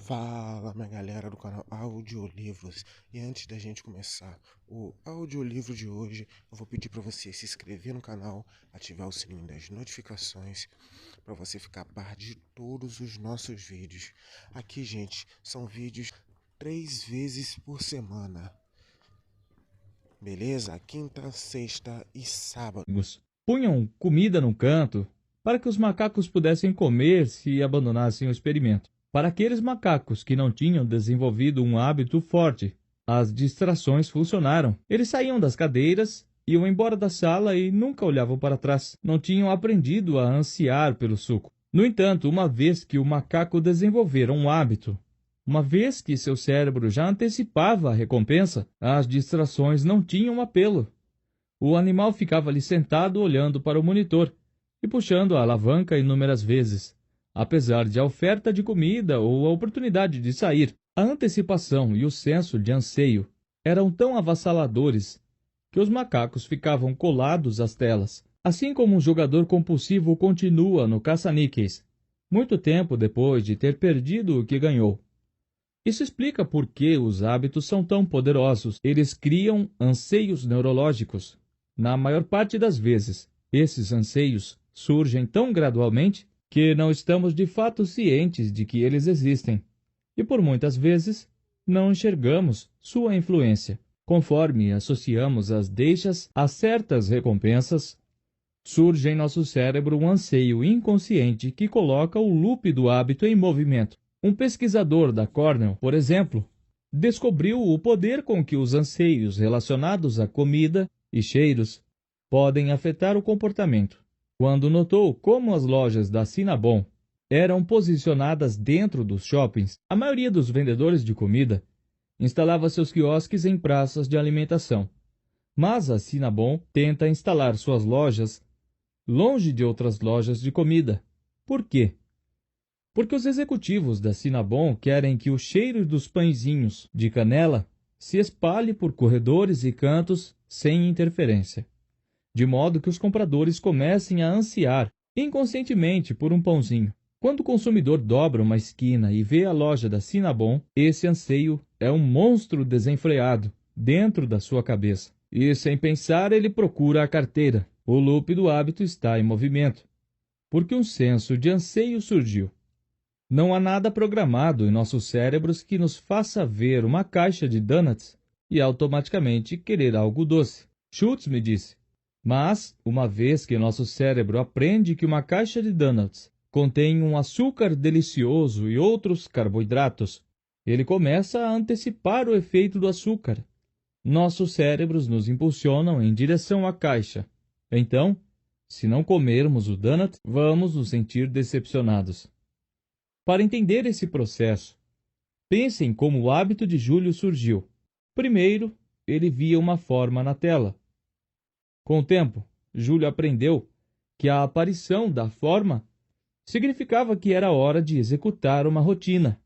Fala, minha galera do canal Audiolivros. E antes da gente começar o audiolivro de hoje, eu vou pedir para você se inscrever no canal, ativar o sininho das notificações, para você ficar a par de todos os nossos vídeos. Aqui, gente, são vídeos 3 vezes por semana. Beleza? Quinta, sexta e sábado. Punham comida num canto para que os macacos pudessem comer se abandonassem o experimento. Para aqueles macacos que não tinham desenvolvido um hábito forte, as distrações funcionaram. Eles saíam das cadeiras, iam embora da sala e nunca olhavam para trás. Não tinham aprendido a ansiar pelo suco. No entanto, uma vez que o macaco desenvolvera um hábito, uma vez que seu cérebro já antecipava a recompensa, as distrações não tinham apelo. O animal ficava ali sentado olhando para o monitor e puxando a alavanca inúmeras vezes, apesar de a oferta de comida ou a oportunidade de sair. A antecipação e o senso de anseio eram tão avassaladores que os macacos ficavam colados às telas, assim como um jogador compulsivo continua no caça-níqueis, muito tempo depois de ter perdido o que ganhou. Isso explica por que os hábitos são tão poderosos. Eles criam anseios neurológicos. Na maior parte das vezes, esses anseios surgem tão gradualmente que não estamos de fato cientes de que eles existem. E por muitas vezes, não enxergamos sua influência. Conforme associamos as deixas a certas recompensas, surge em nosso cérebro um anseio inconsciente que coloca o loop do hábito em movimento. Um pesquisador da Cornell, por exemplo, descobriu o poder com que os anseios relacionados à comida e cheiros podem afetar o comportamento. Quando notou como as lojas da Cinnabon eram posicionadas dentro dos shoppings, a maioria dos vendedores de comida instalava seus quiosques em praças de alimentação. Mas a Cinnabon tenta instalar suas lojas longe de outras lojas de comida. Por quê? Porque os executivos da Cinnabon querem que o cheiro dos pãezinhos de canela se espalhe por corredores e cantos sem interferência, de modo que os compradores comecem a ansiar inconscientemente por um pãozinho. Quando o consumidor dobra uma esquina e vê a loja da Cinnabon, esse anseio é um monstro desenfreado dentro da sua cabeça. E sem pensar, ele procura a carteira. O loop do hábito está em movimento, porque um senso de anseio surgiu. Não há nada programado em nossos cérebros que nos faça ver uma caixa de donuts e automaticamente querer algo doce. Schultz me disse. Mas, uma vez que nosso cérebro aprende que uma caixa de donuts contém um açúcar delicioso e outros carboidratos, ele começa a antecipar o efeito do açúcar. Nossos cérebros nos impulsionam em direção à caixa. Então, se não comermos o donut, vamos nos sentir decepcionados. Para entender esse processo, pense em como o hábito de Júlio surgiu. Primeiro, ele via uma forma na tela. Com o tempo, Júlio aprendeu que a aparição da forma significava que era hora de executar uma rotina.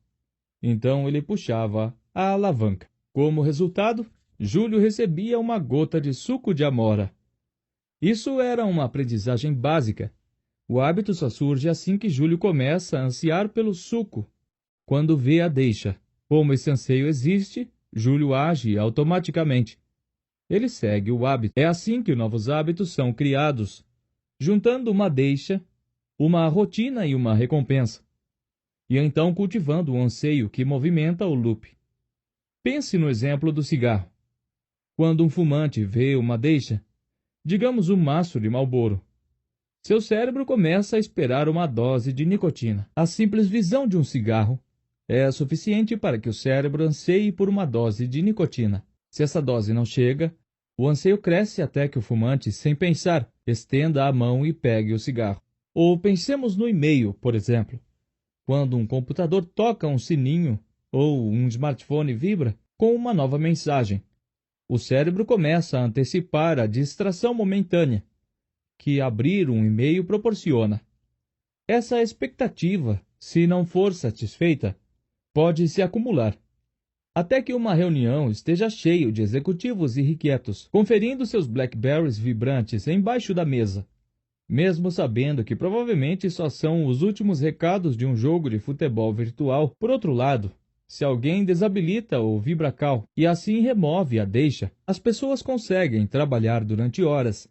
Então ele puxava a alavanca. Como resultado, Júlio recebia uma gota de suco de amora. Isso era uma aprendizagem básica. O hábito só surge assim que Júlio começa a ansiar pelo suco, quando vê a deixa. Como esse anseio existe, Júlio age automaticamente. Ele segue o hábito. É assim que novos hábitos são criados, juntando uma deixa, uma rotina e uma recompensa, e então cultivando o anseio que movimenta o loop. Pense no exemplo do cigarro. Quando um fumante vê uma deixa, digamos um maço de Marlboro, seu cérebro começa a esperar uma dose de nicotina. A simples visão de um cigarro é suficiente para que o cérebro anseie por uma dose de nicotina. Se essa dose não chega, o anseio cresce até que o fumante, sem pensar, estenda a mão e pegue o cigarro. Ou pensemos no e-mail, por exemplo. Quando um computador toca um sininho ou um smartphone vibra com uma nova mensagem, o cérebro começa a antecipar a distração momentânea que abrir um e-mail proporciona. Essa expectativa, se não for satisfeita, pode se acumular, até que uma reunião esteja cheia de executivos irrequietos, conferindo seus Blackberries vibrantes embaixo da mesa. mesmo sabendo que provavelmente só são os últimos recados de um jogo de futebol virtual. Por outro lado, se alguém desabilita o VibraCal e assim remove a deixa, as pessoas conseguem trabalhar durante horas,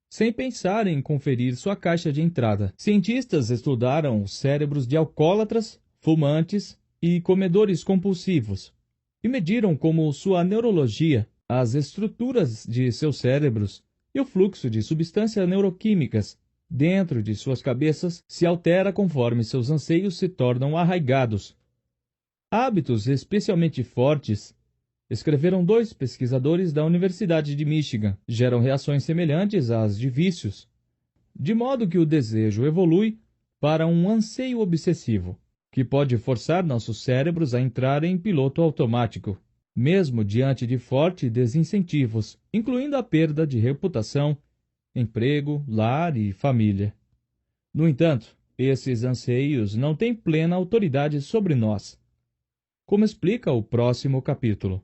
sem pensar em conferir sua caixa de entrada. Cientistas estudaram os cérebros de alcoólatras, fumantes e comedores compulsivos e mediram como sua neurologia, as estruturas de seus cérebros e o fluxo de substâncias neuroquímicas dentro de suas cabeças se altera conforme seus anseios se tornam arraigados. Hábitos especialmente fortes, escreveram 2 pesquisadores da Universidade de Michigan, geram reações semelhantes às de vícios, de modo que o desejo evolui para um anseio obsessivo, que pode forçar nossos cérebros a entrar em piloto automático, mesmo diante de fortes desincentivos, incluindo a perda de reputação, emprego, lar e família. No entanto, esses anseios não têm plena autoridade sobre nós, como explica o próximo capítulo.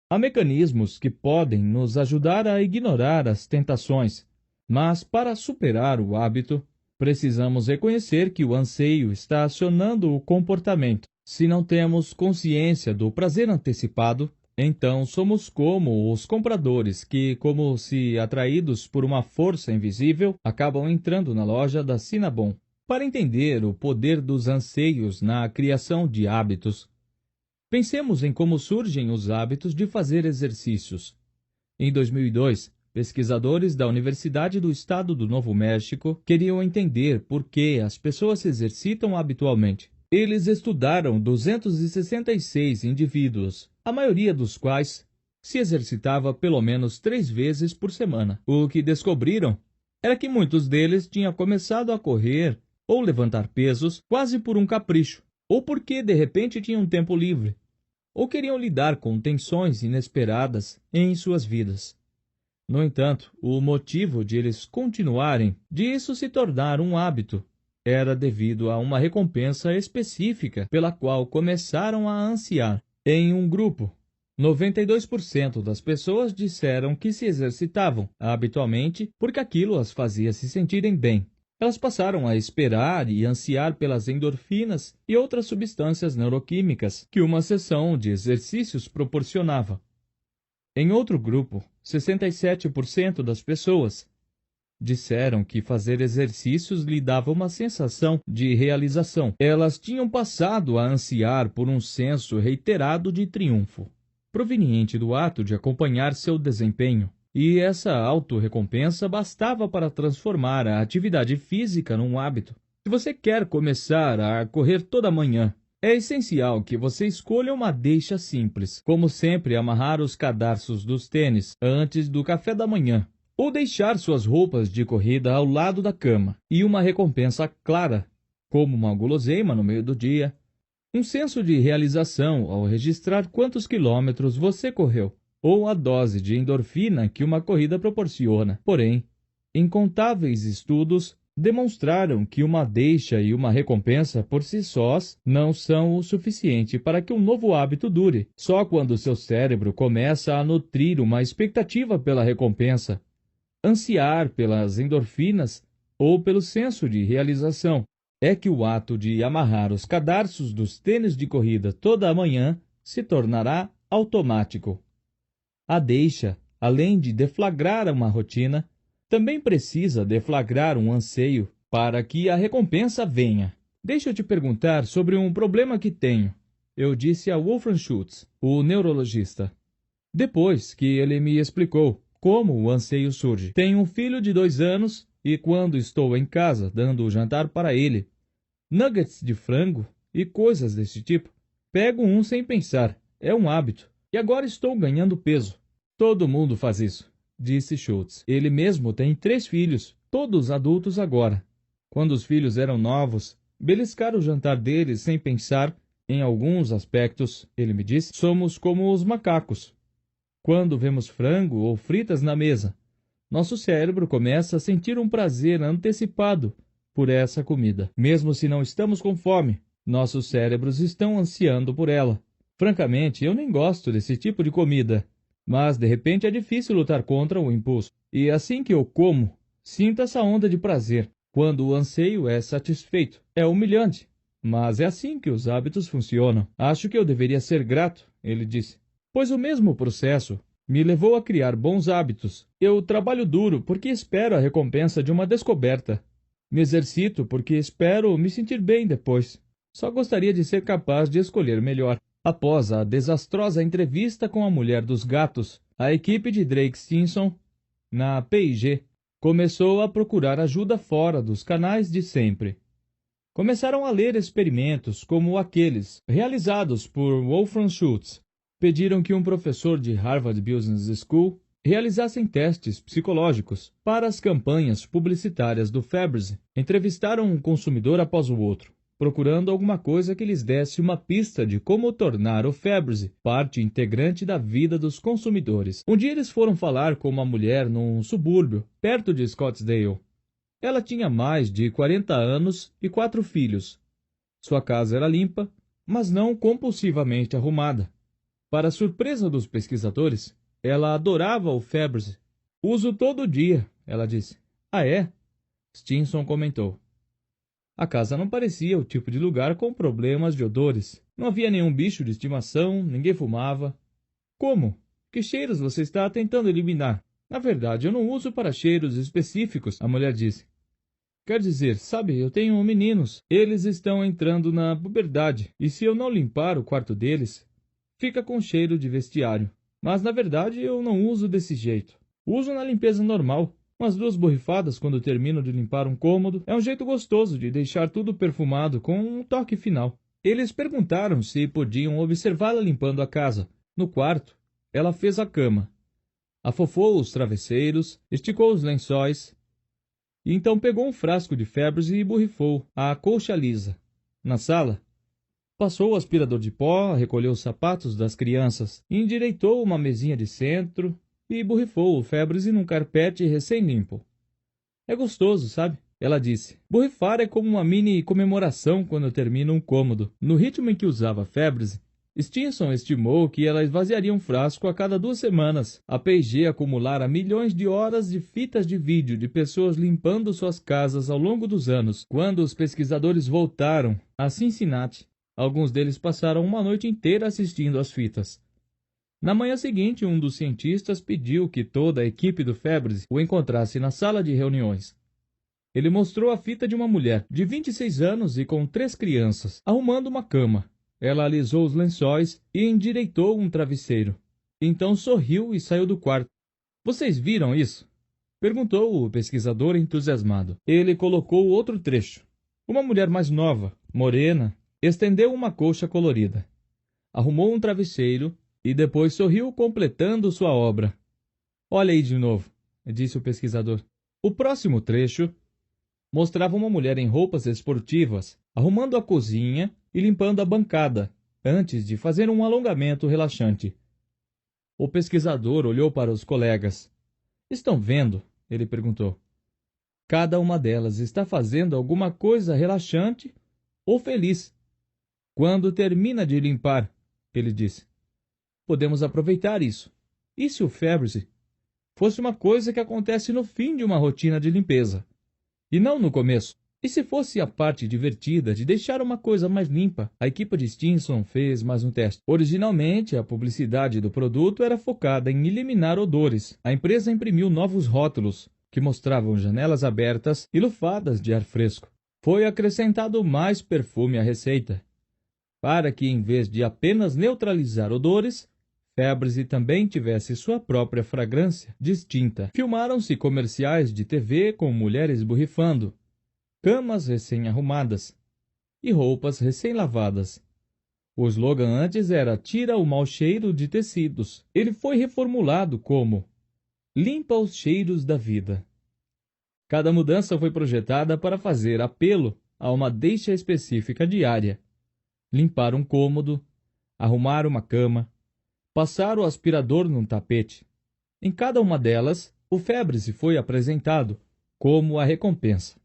Há mecanismos que podem nos ajudar a ignorar as tentações, mas para superar o hábito, precisamos reconhecer que o anseio está acionando o comportamento. Se não temos consciência do prazer antecipado, então somos como os compradores que, como se atraídos por uma força invisível, acabam entrando na loja da Cinnabon. Para entender o poder dos anseios na criação de hábitos, pensemos em como surgem os hábitos de fazer exercícios. Em 2002, pesquisadores da Universidade do Estado do Novo México queriam entender por que as pessoas se exercitam habitualmente. Eles estudaram 266 indivíduos, a maioria dos quais se exercitava pelo menos 3 vezes por semana. O que descobriram era que muitos deles tinham começado a correr ou levantar pesos quase por um capricho, ou porque de repente tinham tempo livre, ou queriam lidar com tensões inesperadas em suas vidas. No entanto, o motivo de eles continuarem, de isso se tornar um hábito, era devido a uma recompensa específica pela qual começaram a ansiar. Em um grupo, 92% das pessoas disseram que se exercitavam habitualmente porque aquilo as fazia se sentirem bem. Elas passaram a esperar e ansiar pelas endorfinas e outras substâncias neuroquímicas que uma sessão de exercícios proporcionava. Em outro grupo, 67% das pessoas disseram que fazer exercícios lhe dava uma sensação de realização. Elas tinham passado a ansiar por um senso reiterado de triunfo, proveniente do ato de acompanhar seu desempenho. E essa autorrecompensa bastava para transformar a atividade física num hábito. Se você quer começar a correr toda manhã, é essencial que você escolha uma deixa simples, como sempre amarrar os cadarços dos tênis antes do café da manhã, ou deixar suas roupas de corrida ao lado da cama, e uma recompensa clara, como uma guloseima no meio do dia, um senso de realização ao registrar quantos quilômetros você correu, ou a dose de endorfina que uma corrida proporciona. Porém, incontáveis estudos demonstraram que uma deixa e uma recompensa por si sós não são o suficiente para que um novo hábito dure. Só quando seu cérebro começa a nutrir uma expectativa pela recompensa, ansiar pelas endorfinas ou pelo senso de realização, é que o ato de amarrar os cadarços dos tênis de corrida toda a manhã se tornará automático. A deixa, além de deflagrar uma rotina, também precisa deflagrar um anseio para que a recompensa venha. Deixa eu te perguntar sobre um problema que tenho, eu disse a Wolfram Schultz, o neurologista, depois que ele me explicou como o anseio surge. Tenho um filho de 2 anos e quando estou em casa dando o jantar para ele, nuggets de frango e coisas desse tipo, pego um sem pensar. É um hábito. E agora estou ganhando peso. Todo mundo faz isso, disse Schultz. Ele mesmo tem 3 filhos, todos adultos agora. Quando os filhos eram novos, beliscar o jantar deles sem pensar, em alguns aspectos, ele me disse, somos como os macacos. Quando vemos frango ou fritas na mesa, nosso cérebro começa a sentir um prazer antecipado por essa comida. Mesmo se não estamos com fome, nossos cérebros estão ansiando por ela. Francamente, eu nem gosto desse tipo de comida, mas de repente é difícil lutar contra o impulso. E assim que eu como, Sinta essa onda de prazer. Quando o anseio é satisfeito, é humilhante. Mas é assim que os hábitos funcionam. Acho que eu deveria ser grato, ele disse, pois o mesmo processo me levou a criar bons hábitos. Eu trabalho duro porque espero a recompensa de uma descoberta. Me exercito porque espero me sentir bem depois. Só gostaria de ser capaz de escolher melhor. Após a desastrosa entrevista com a mulher dos gatos, a equipe de Drake Stinson, na P&G, começou a procurar ajuda fora dos canais de sempre. Começaram a ler experimentos como aqueles realizados por Wolfram Schultz. Pediram que um professor de Harvard Business School realizassem testes psicológicos para as campanhas publicitárias do Fabergé. Entrevistaram um consumidor após o outro, procurando alguma coisa que lhes desse uma pista de como tornar o Fabergé parte integrante da vida dos consumidores. Um dia eles foram falar com uma mulher num subúrbio, perto de Scottsdale. Ela tinha mais de 40 anos e 4 filhos. Sua casa era limpa, mas não compulsivamente arrumada. Para surpresa dos pesquisadores, ela adorava o Fabergé. Uso todo dia, ela disse. Ah, é? Stinson comentou. A casa não parecia o tipo de lugar com problemas de odores. Não havia nenhum bicho de estimação, ninguém fumava. Como? Que cheiros você está tentando eliminar? Na verdade, eu não uso para cheiros específicos, a mulher disse. Quer dizer, sabe, eu tenho meninos. Eles estão entrando na puberdade, e se eu não limpar o quarto deles, fica com cheiro de vestiário. Mas, na verdade, eu não uso desse jeito. Uso na limpeza normal. Umas 2 borrifadas quando termino de limpar um cômodo. É um jeito gostoso de deixar tudo perfumado com um toque final. Eles perguntaram se podiam observá-la limpando a casa. No quarto, ela fez a cama. Afofou os travesseiros, esticou os lençóis. E então pegou um frasco de Fabergé e borrifou a colcha lisa. Na sala, passou o aspirador de pó, recolheu os sapatos das crianças, endireitou uma mesinha de centro e borrifou o Fabergé num carpete recém-limpo. É gostoso, sabe? Ela disse. Borrifar é como uma mini comemoração quando termina um cômodo. No ritmo em que usava Fabergé, Stinson estimou que ela esvaziaria um frasco a cada 2 semanas. A P&G acumulara milhões de horas de fitas de vídeo de pessoas limpando suas casas ao longo dos anos. Quando os pesquisadores voltaram a Cincinnati, alguns deles passaram uma noite inteira assistindo às fitas. Na manhã seguinte, um dos cientistas pediu que toda a equipe do Fabergé o encontrasse na sala de reuniões. Ele mostrou a fita de uma mulher de 26 anos e com 3 crianças, arrumando uma cama. Ela alisou os lençóis e endireitou um travesseiro. Então sorriu e saiu do quarto. Vocês viram isso? Perguntou o pesquisador entusiasmado. Ele colocou outro trecho. Uma mulher mais nova, morena, estendeu uma colcha colorida. Arrumou um travesseiro e depois sorriu completando sua obra. Olha aí de novo, disse o pesquisador. O próximo trecho mostrava uma mulher em roupas esportivas, arrumando a cozinha e limpando a bancada, antes de fazer um alongamento relaxante. O pesquisador olhou para os colegas. Estão vendo? Ele perguntou. Cada uma delas está fazendo alguma coisa relaxante ou feliz. Quando termina de limpar, ele disse, podemos aproveitar isso. E se o Fabergé fosse uma coisa que acontece no fim de uma rotina de limpeza, e não no começo? E se fosse a parte divertida de deixar uma coisa mais limpa? A equipe de Stinson fez mais um teste. Originalmente, a publicidade do produto era focada em eliminar odores. A empresa imprimiu novos rótulos, que mostravam janelas abertas e lufadas de ar fresco. Foi acrescentado mais perfume à receita, para que, em vez de apenas neutralizar odores, Fabergé também tivesse sua própria fragrância distinta. Filmaram-se comerciais de TV com mulheres borrifando, camas recém-arrumadas e roupas recém-lavadas. O slogan antes era "Tira o mau cheiro de tecidos". Ele foi reformulado como "Limpa os cheiros da vida". Cada mudança foi projetada para fazer apelo a uma deixa específica diária. Limpar um cômodo, arrumar uma cama, passar o aspirador num tapete. Em cada uma delas, o Fabergé foi apresentado como a recompensa.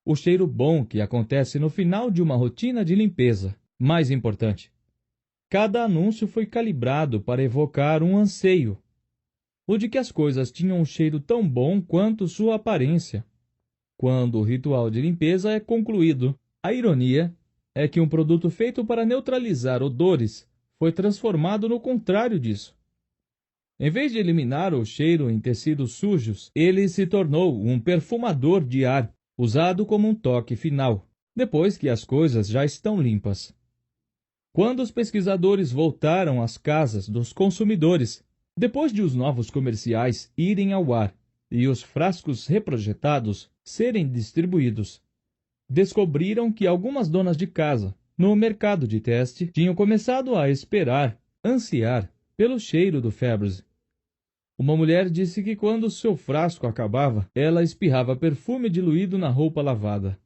O cheiro bom que acontece no final de uma rotina de limpeza. Mais importante, cada anúncio foi calibrado para evocar um anseio. ou de que as coisas tinham um cheiro tão bom quanto sua aparência. Quando o ritual de limpeza é concluído, a ironia é que um produto feito para neutralizar odores foi transformado no contrário disso. Em vez de eliminar o cheiro em tecidos sujos, ele se tornou um perfumador de ar, usado como um toque final, depois que as coisas já estão limpas. Quando os pesquisadores voltaram às casas dos consumidores, depois de os novos comerciais irem ao ar e os frascos reprojetados serem distribuídos, descobriram que algumas donas de casa, no mercado de teste, tinham começado a ansiar, pelo cheiro do Febreze. Uma mulher disse que quando seu frasco acabava, ela espirrava perfume diluído na roupa lavada.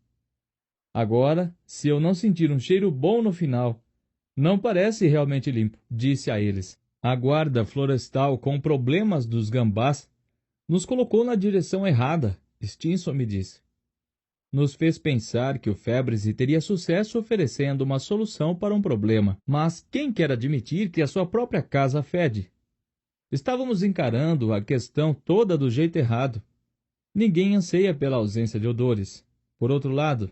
Agora, se eu não sentir um cheiro bom no final, não parece realmente limpo, disse a eles. A guarda florestal com problemas dos gambás nos colocou na direção errada, Stinson me disse. Nos fez pensar que o Febreze teria sucesso oferecendo uma solução para um problema, mas quem quer admitir que a sua própria casa fede? Estávamos encarando a questão toda do jeito errado. Ninguém anseia pela ausência de odores. Por outro lado,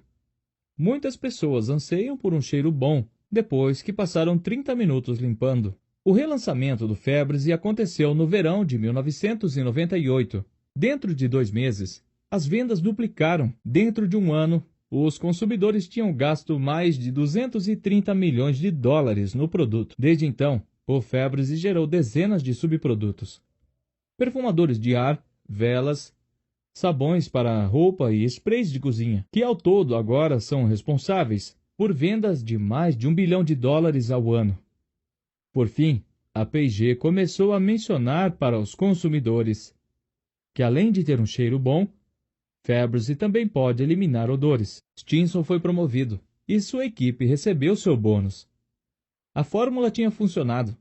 muitas pessoas anseiam por um cheiro bom depois que passaram 30 minutos limpando. O relançamento do Febreze aconteceu no verão de 1998. Dentro de 2 meses, as vendas duplicaram. Dentro de um ano, os consumidores tinham gasto mais de 230 milhões de dólares no produto. Desde então, o Febreze gerou dezenas de subprodutos. Perfumadores de ar, velas, sabões para roupa e sprays de cozinha, que ao todo agora são responsáveis por vendas de mais de $1 bilhão ao ano. Por fim, a P&G começou a mencionar para os consumidores que, além de ter um cheiro bom, Febreze também pode eliminar odores. Stinson foi promovido e sua equipe recebeu seu bônus. A fórmula tinha funcionado.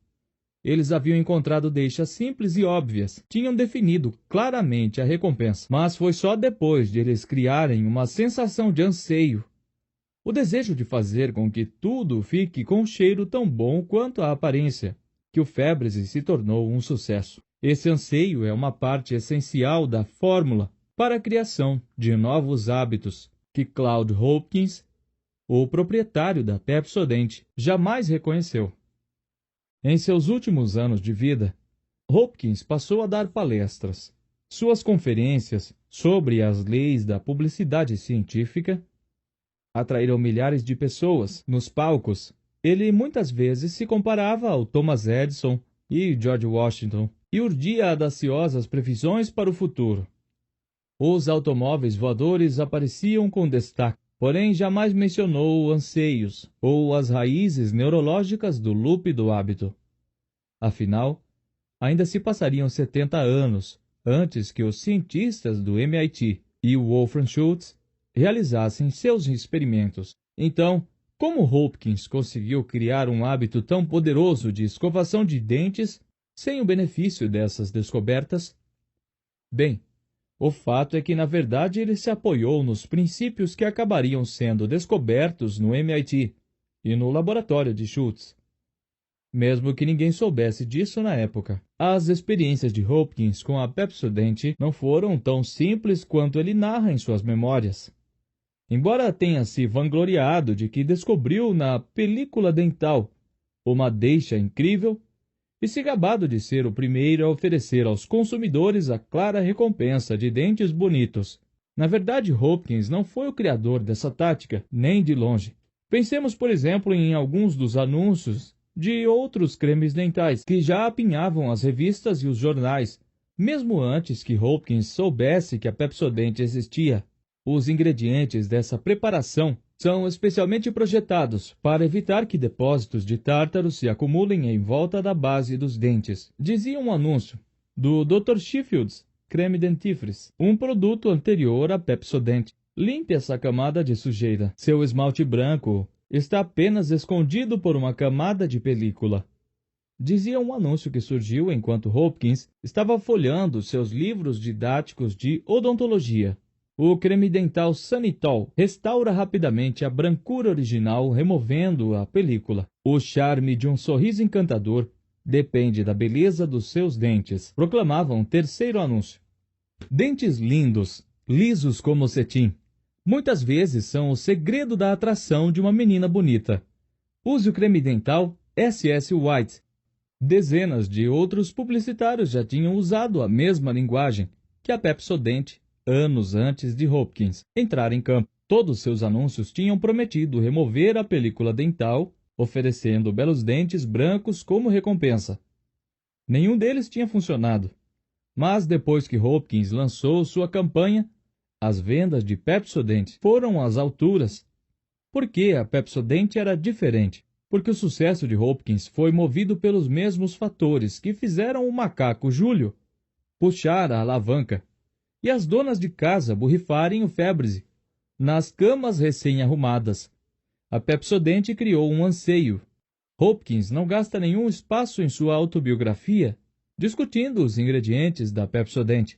Eles haviam encontrado deixas simples e óbvias, tinham definido claramente a recompensa, mas foi só depois de eles criarem uma sensação de anseio, o desejo de fazer com que tudo fique com um cheiro tão bom quanto a aparência, que o Febreze se tornou um sucesso. Esse anseio é uma parte essencial da fórmula para a criação de novos hábitos que Claude Hopkins, o proprietário da Pepsodent, jamais reconheceu. Em seus últimos anos de vida, Hopkins passou a dar palestras. Suas conferências sobre as leis da publicidade científica atraíram milhares de pessoas. Nos palcos, ele muitas vezes se comparava ao Thomas Edison e George Washington e urdia audaciosas previsões para o futuro. Os automóveis voadores apareciam com destaque, porém jamais mencionou anseios ou as raízes neurológicas do loop do hábito. Afinal, ainda se passariam 70 anos antes que os cientistas do MIT e o Wolfram Schultz realizassem seus experimentos. Então, como Hopkins conseguiu criar um hábito tão poderoso de escovação de dentes sem o benefício dessas descobertas? Bem, o fato é que, na verdade, ele se apoiou nos princípios que acabariam sendo descobertos no MIT e no laboratório de Schultz. Mesmo que ninguém soubesse disso na época, as experiências de Hopkins com a Pepsodent não foram tão simples quanto ele narra em suas memórias. Embora tenha se vangloriado de que descobriu na película dental uma deixa incrível, e se gabado de ser o primeiro a oferecer aos consumidores a clara recompensa de dentes bonitos. Na verdade, Hopkins não foi o criador dessa tática, nem de longe. Pensemos, por exemplo, em alguns dos anúncios de outros cremes dentais que já apinhavam as revistas e os jornais, mesmo antes que Hopkins soubesse que a Pepsodent existia. Os ingredientes dessa preparação são especialmente projetados para evitar que depósitos de tártaro se acumulem em volta da base dos dentes, dizia um anúncio do Dr. Sheffield's Creme Dentifrice, um produto anterior à Pepsodent. Limpe essa camada de sujeira. Seu esmalte branco está apenas escondido por uma camada de película, dizia um anúncio que surgiu enquanto Hopkins estava folheando seus livros didáticos de odontologia. O creme dental Sanitol restaura rapidamente a brancura original, removendo a película. O charme de um sorriso encantador depende da beleza dos seus dentes, proclamava um terceiro anúncio. Dentes lindos, lisos como cetim, muitas vezes são o segredo da atração de uma menina bonita. Use o creme dental SS White. Dezenas de outros publicitários já tinham usado a mesma linguagem que a Pepsodent anos antes de Hopkins entrar em campo. Todos seus anúncios tinham prometido remover a película dental, oferecendo belos dentes brancos como recompensa. Nenhum deles tinha funcionado. Mas depois que Hopkins lançou sua campanha, as vendas de Pepsodent foram às alturas. Por que a Pepsodent era diferente? Porque o sucesso de Hopkins foi movido pelos mesmos fatores que fizeram o macaco Júlio puxar a alavanca e as donas de casa borrifarem o febre nas camas recém-arrumadas. A Pepsodent criou um anseio. Hopkins não gasta nenhum espaço em sua autobiografia discutindo os ingredientes da Pepsodent.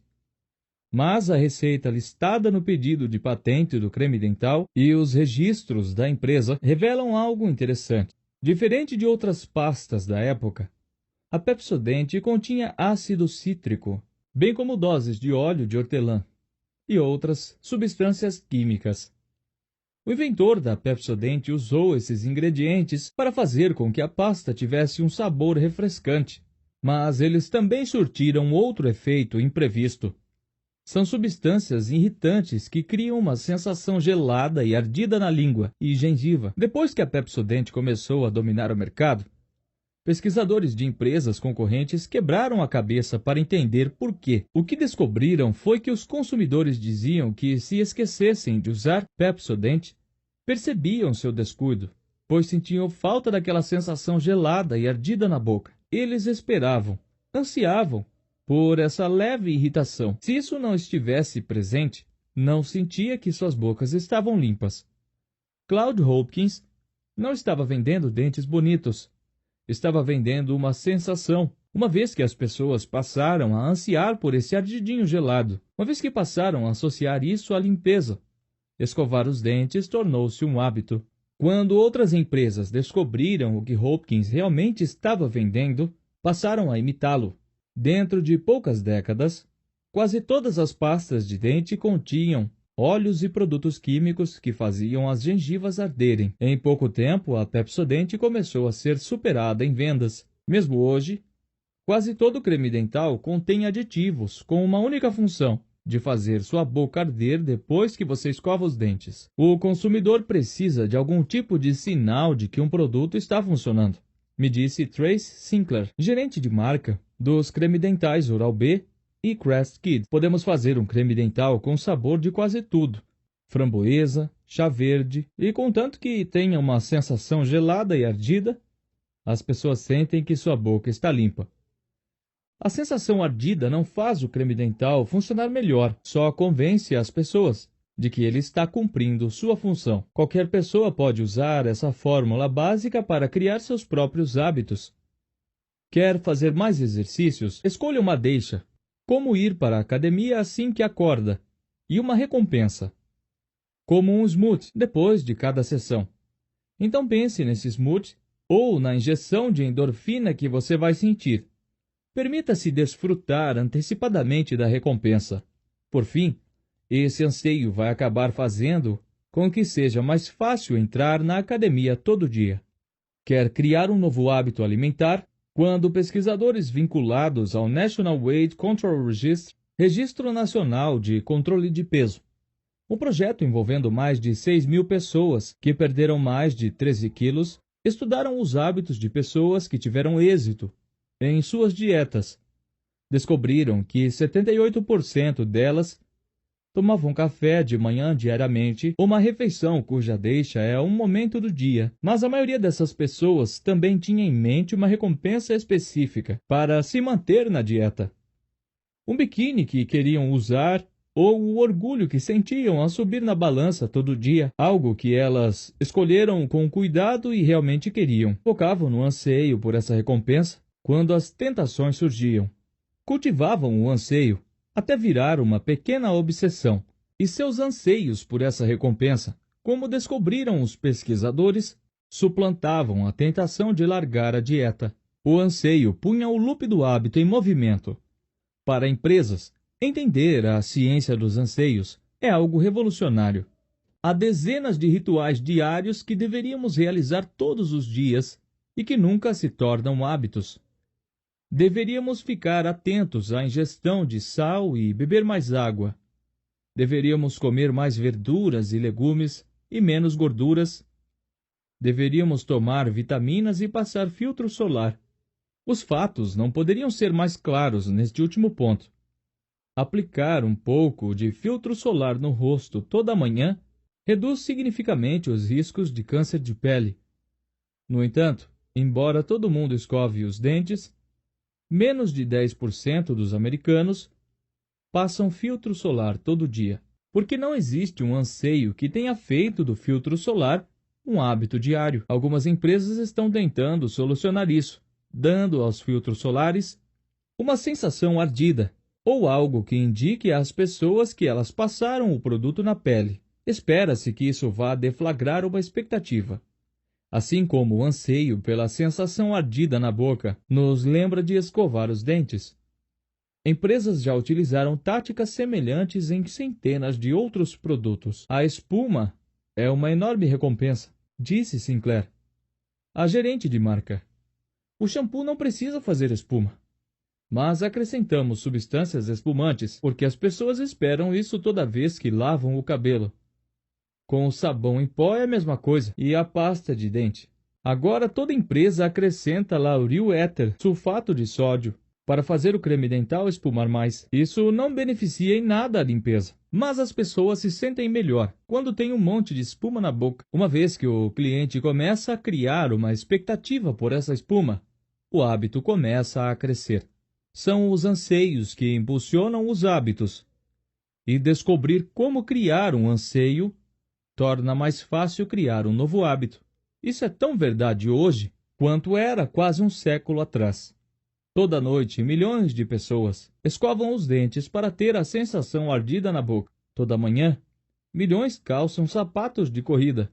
Mas a receita listada no pedido de patente do creme dental e os registros da empresa revelam algo interessante. Diferente de outras pastas da época, a Pepsodent continha ácido cítrico, bem como doses de óleo de hortelã e outras substâncias químicas. O inventor da Pepsodent usou esses ingredientes para fazer com que a pasta tivesse um sabor refrescante, mas eles também surtiram outro efeito imprevisto. São substâncias irritantes que criam uma sensação gelada e ardida na língua e gengiva. Depois que a Pepsodent começou a dominar o mercado, pesquisadores de empresas concorrentes quebraram a cabeça para entender por quê. O que descobriram foi que os consumidores diziam que, se esquecessem de usar Pepsodent, percebiam seu descuido, pois sentiam falta daquela sensação gelada e ardida na boca. Eles esperavam, ansiavam por essa leve irritação. Se isso não estivesse presente, não sentia que suas bocas estavam limpas. Claude Hopkins não estava vendendo dentes bonitos. Estava vendendo uma sensação, uma vez que as pessoas passaram a ansiar por esse ardidinho gelado, uma vez que passaram a associar isso à limpeza. Escovar os dentes tornou-se um hábito. Quando outras empresas descobriram o que Hopkins realmente estava vendendo, passaram a imitá-lo. Dentro de poucas décadas, quase todas as pastas de dente continham óleos e produtos químicos que faziam as gengivas arderem. Em pouco tempo, a Pepsodent começou a ser superada em vendas. Mesmo hoje, quase todo creme dental contém aditivos com uma única função: de fazer sua boca arder depois que você escova os dentes. O consumidor precisa de algum tipo de sinal de que um produto está funcionando, me disse Trace Sinclair, gerente de marca dos creme dentais Oral-B e Crest Kids. Podemos fazer um creme dental com sabor de quase tudo: framboesa, chá verde, e contanto que tenha uma sensação gelada e ardida, as pessoas sentem que sua boca está limpa. A sensação ardida não faz o creme dental funcionar melhor, só convence as pessoas de que ele está cumprindo sua função. Qualquer pessoa pode usar essa fórmula básica para criar seus próprios hábitos. Quer fazer mais exercícios? Escolha uma deixa, como ir para a academia assim que acorda, e uma recompensa, como um smoothie depois de cada sessão. Então pense nesse smoothie ou na injeção de endorfina que você vai sentir. Permita-se desfrutar antecipadamente da recompensa. Por fim, esse anseio vai acabar fazendo com que seja mais fácil entrar na academia todo dia. Quer criar um novo hábito alimentar? Quando pesquisadores vinculados ao National Weight Control Registry, Registro Nacional de Controle de Peso, um projeto envolvendo mais de 6.000 pessoas que perderam mais de 13 quilos, estudaram os hábitos de pessoas que tiveram êxito em suas dietas. Descobriram que 78% delas tomavam café de manhã diariamente, uma refeição cuja deixa é um momento do dia. Mas a maioria dessas pessoas também tinha em mente uma recompensa específica para se manter na dieta. Um biquíni que queriam usar ou o orgulho que sentiam ao subir na balança todo dia, algo que elas escolheram com cuidado e realmente queriam. Focavam no anseio por essa recompensa quando as tentações surgiam. Cultivavam o anseio até virar uma pequena obsessão, e seus anseios por essa recompensa, como descobriram os pesquisadores, suplantavam a tentação de largar a dieta. O anseio punha o loop do hábito em movimento. Para empresas, entender a ciência dos anseios é algo revolucionário. Há dezenas de rituais diários que deveríamos realizar todos os dias e que nunca se tornam hábitos. Deveríamos ficar atentos à ingestão de sal e beber mais água. Deveríamos comer mais verduras e legumes e menos gorduras. Deveríamos tomar vitaminas e passar filtro solar. Os fatos não poderiam ser mais claros neste último ponto. Aplicar um pouco de filtro solar no rosto toda manhã reduz significativamente os riscos de câncer de pele. No entanto, embora todo mundo escove os dentes, menos de 10% dos americanos passam filtro solar todo dia, porque não existe um anseio que tenha feito do filtro solar um hábito diário. Algumas empresas estão tentando solucionar isso, dando aos filtros solares uma sensação ardida, ou algo que indique às pessoas que elas passaram o produto na pele. Espera-se que isso vá deflagrar uma expectativa. Assim como o anseio pela sensação ardida na boca nos lembra de escovar os dentes. Empresas já utilizaram táticas semelhantes em centenas de outros produtos. A espuma é uma enorme recompensa, disse Sinclair, a gerente de marca. O shampoo não precisa fazer espuma. Mas acrescentamos substâncias espumantes porque as pessoas esperam isso toda vez que lavam o cabelo. Com o sabão em pó é a mesma coisa, e a pasta de dente. Agora toda empresa acrescenta lauril éter, sulfato de sódio, para fazer o creme dental espumar mais. Isso não beneficia em nada a limpeza, mas as pessoas se sentem melhor quando tem um monte de espuma na boca. Uma vez que o cliente começa a criar uma expectativa por essa espuma, o hábito começa a crescer. São os anseios que impulsionam os hábitos. E descobrir como criar um anseio torna mais fácil criar um novo hábito. Isso é tão verdade hoje quanto era quase um século atrás. Toda noite, milhões de pessoas escovam os dentes para ter a sensação ardida na boca. Toda manhã, milhões calçam sapatos de corrida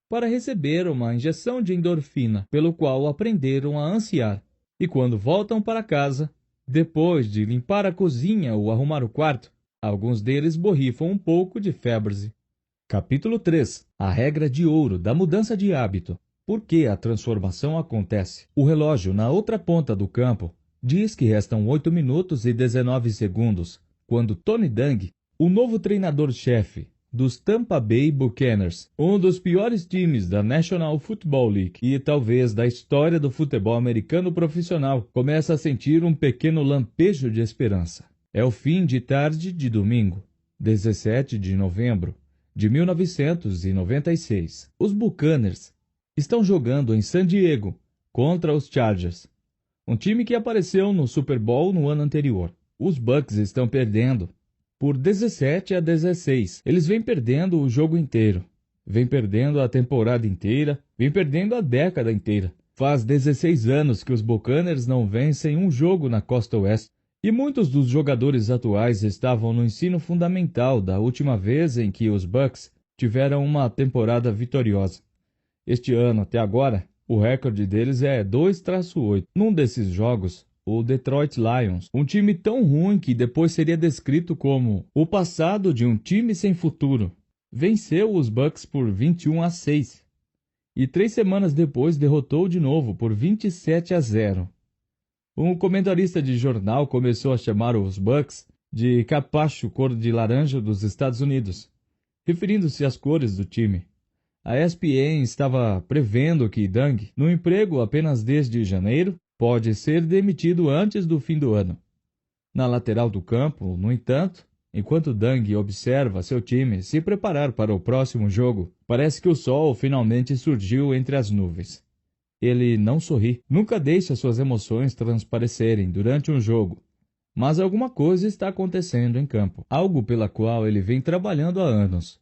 para receber uma injeção de endorfina, pelo qual aprenderam a ansiar. E quando voltam para casa, depois de limpar a cozinha ou arrumar o quarto, alguns deles borrifam um pouco de febre. Capítulo 3. A regra de ouro da mudança de hábito. Por que a transformação acontece? O relógio na outra ponta do campo diz que restam 8 minutos e 19 segundos, quando Tony Dungy, o novo treinador-chefe dos Tampa Bay Buccaneers, um dos piores times da National Football League e talvez da história do futebol americano profissional, começa a sentir um pequeno lampejo de esperança. É o fim de tarde de domingo, 17 de novembro de 1996. Os Buccaneers estão jogando em San Diego contra os Chargers, um time que apareceu no Super Bowl no ano anterior. Os Bucs estão perdendo por 17-16. Eles vêm perdendo o jogo inteiro, vêm perdendo a temporada inteira, vêm perdendo a década inteira. Faz 16 anos que os Buccaneers não vencem um jogo na Costa Oeste. E muitos dos jogadores atuais estavam no ensino fundamental da última vez em que os Bucs tiveram uma temporada vitoriosa. Este ano, até agora, o recorde deles é 2-8. Num desses jogos, o Detroit Lions, um time tão ruim que depois seria descrito como o passado de um time sem futuro, venceu os Bucs por 21-6. E 3 semanas depois derrotou de novo por 27-0. Um comentarista de jornal começou a chamar os Bucs de capacho cor de laranja dos Estados Unidos, referindo-se às cores do time. A ESPN estava prevendo que Dungy, no emprego apenas desde janeiro, pode ser demitido antes do fim do ano. Na lateral do campo, no entanto, enquanto Dungy observa seu time se preparar para o próximo jogo, parece que o sol finalmente surgiu entre as nuvens. Ele não sorri, nunca deixa suas emoções transparecerem durante um jogo. Mas alguma coisa está acontecendo em campo, algo pela qual ele vem trabalhando há anos.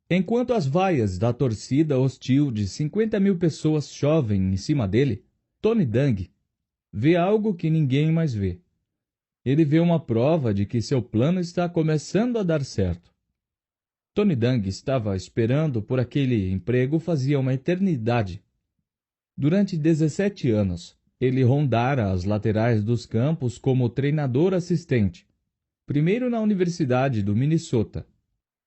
Enquanto as vaias da torcida hostil de 50 mil pessoas chovem em cima dele, Tony Dungy vê algo que ninguém mais vê. Ele vê uma prova de que seu plano está começando a dar certo. Tony Dungy estava esperando por aquele emprego fazia uma eternidade. Durante 17 anos, ele rondara as laterais dos campos como treinador assistente, primeiro na Universidade do Minnesota,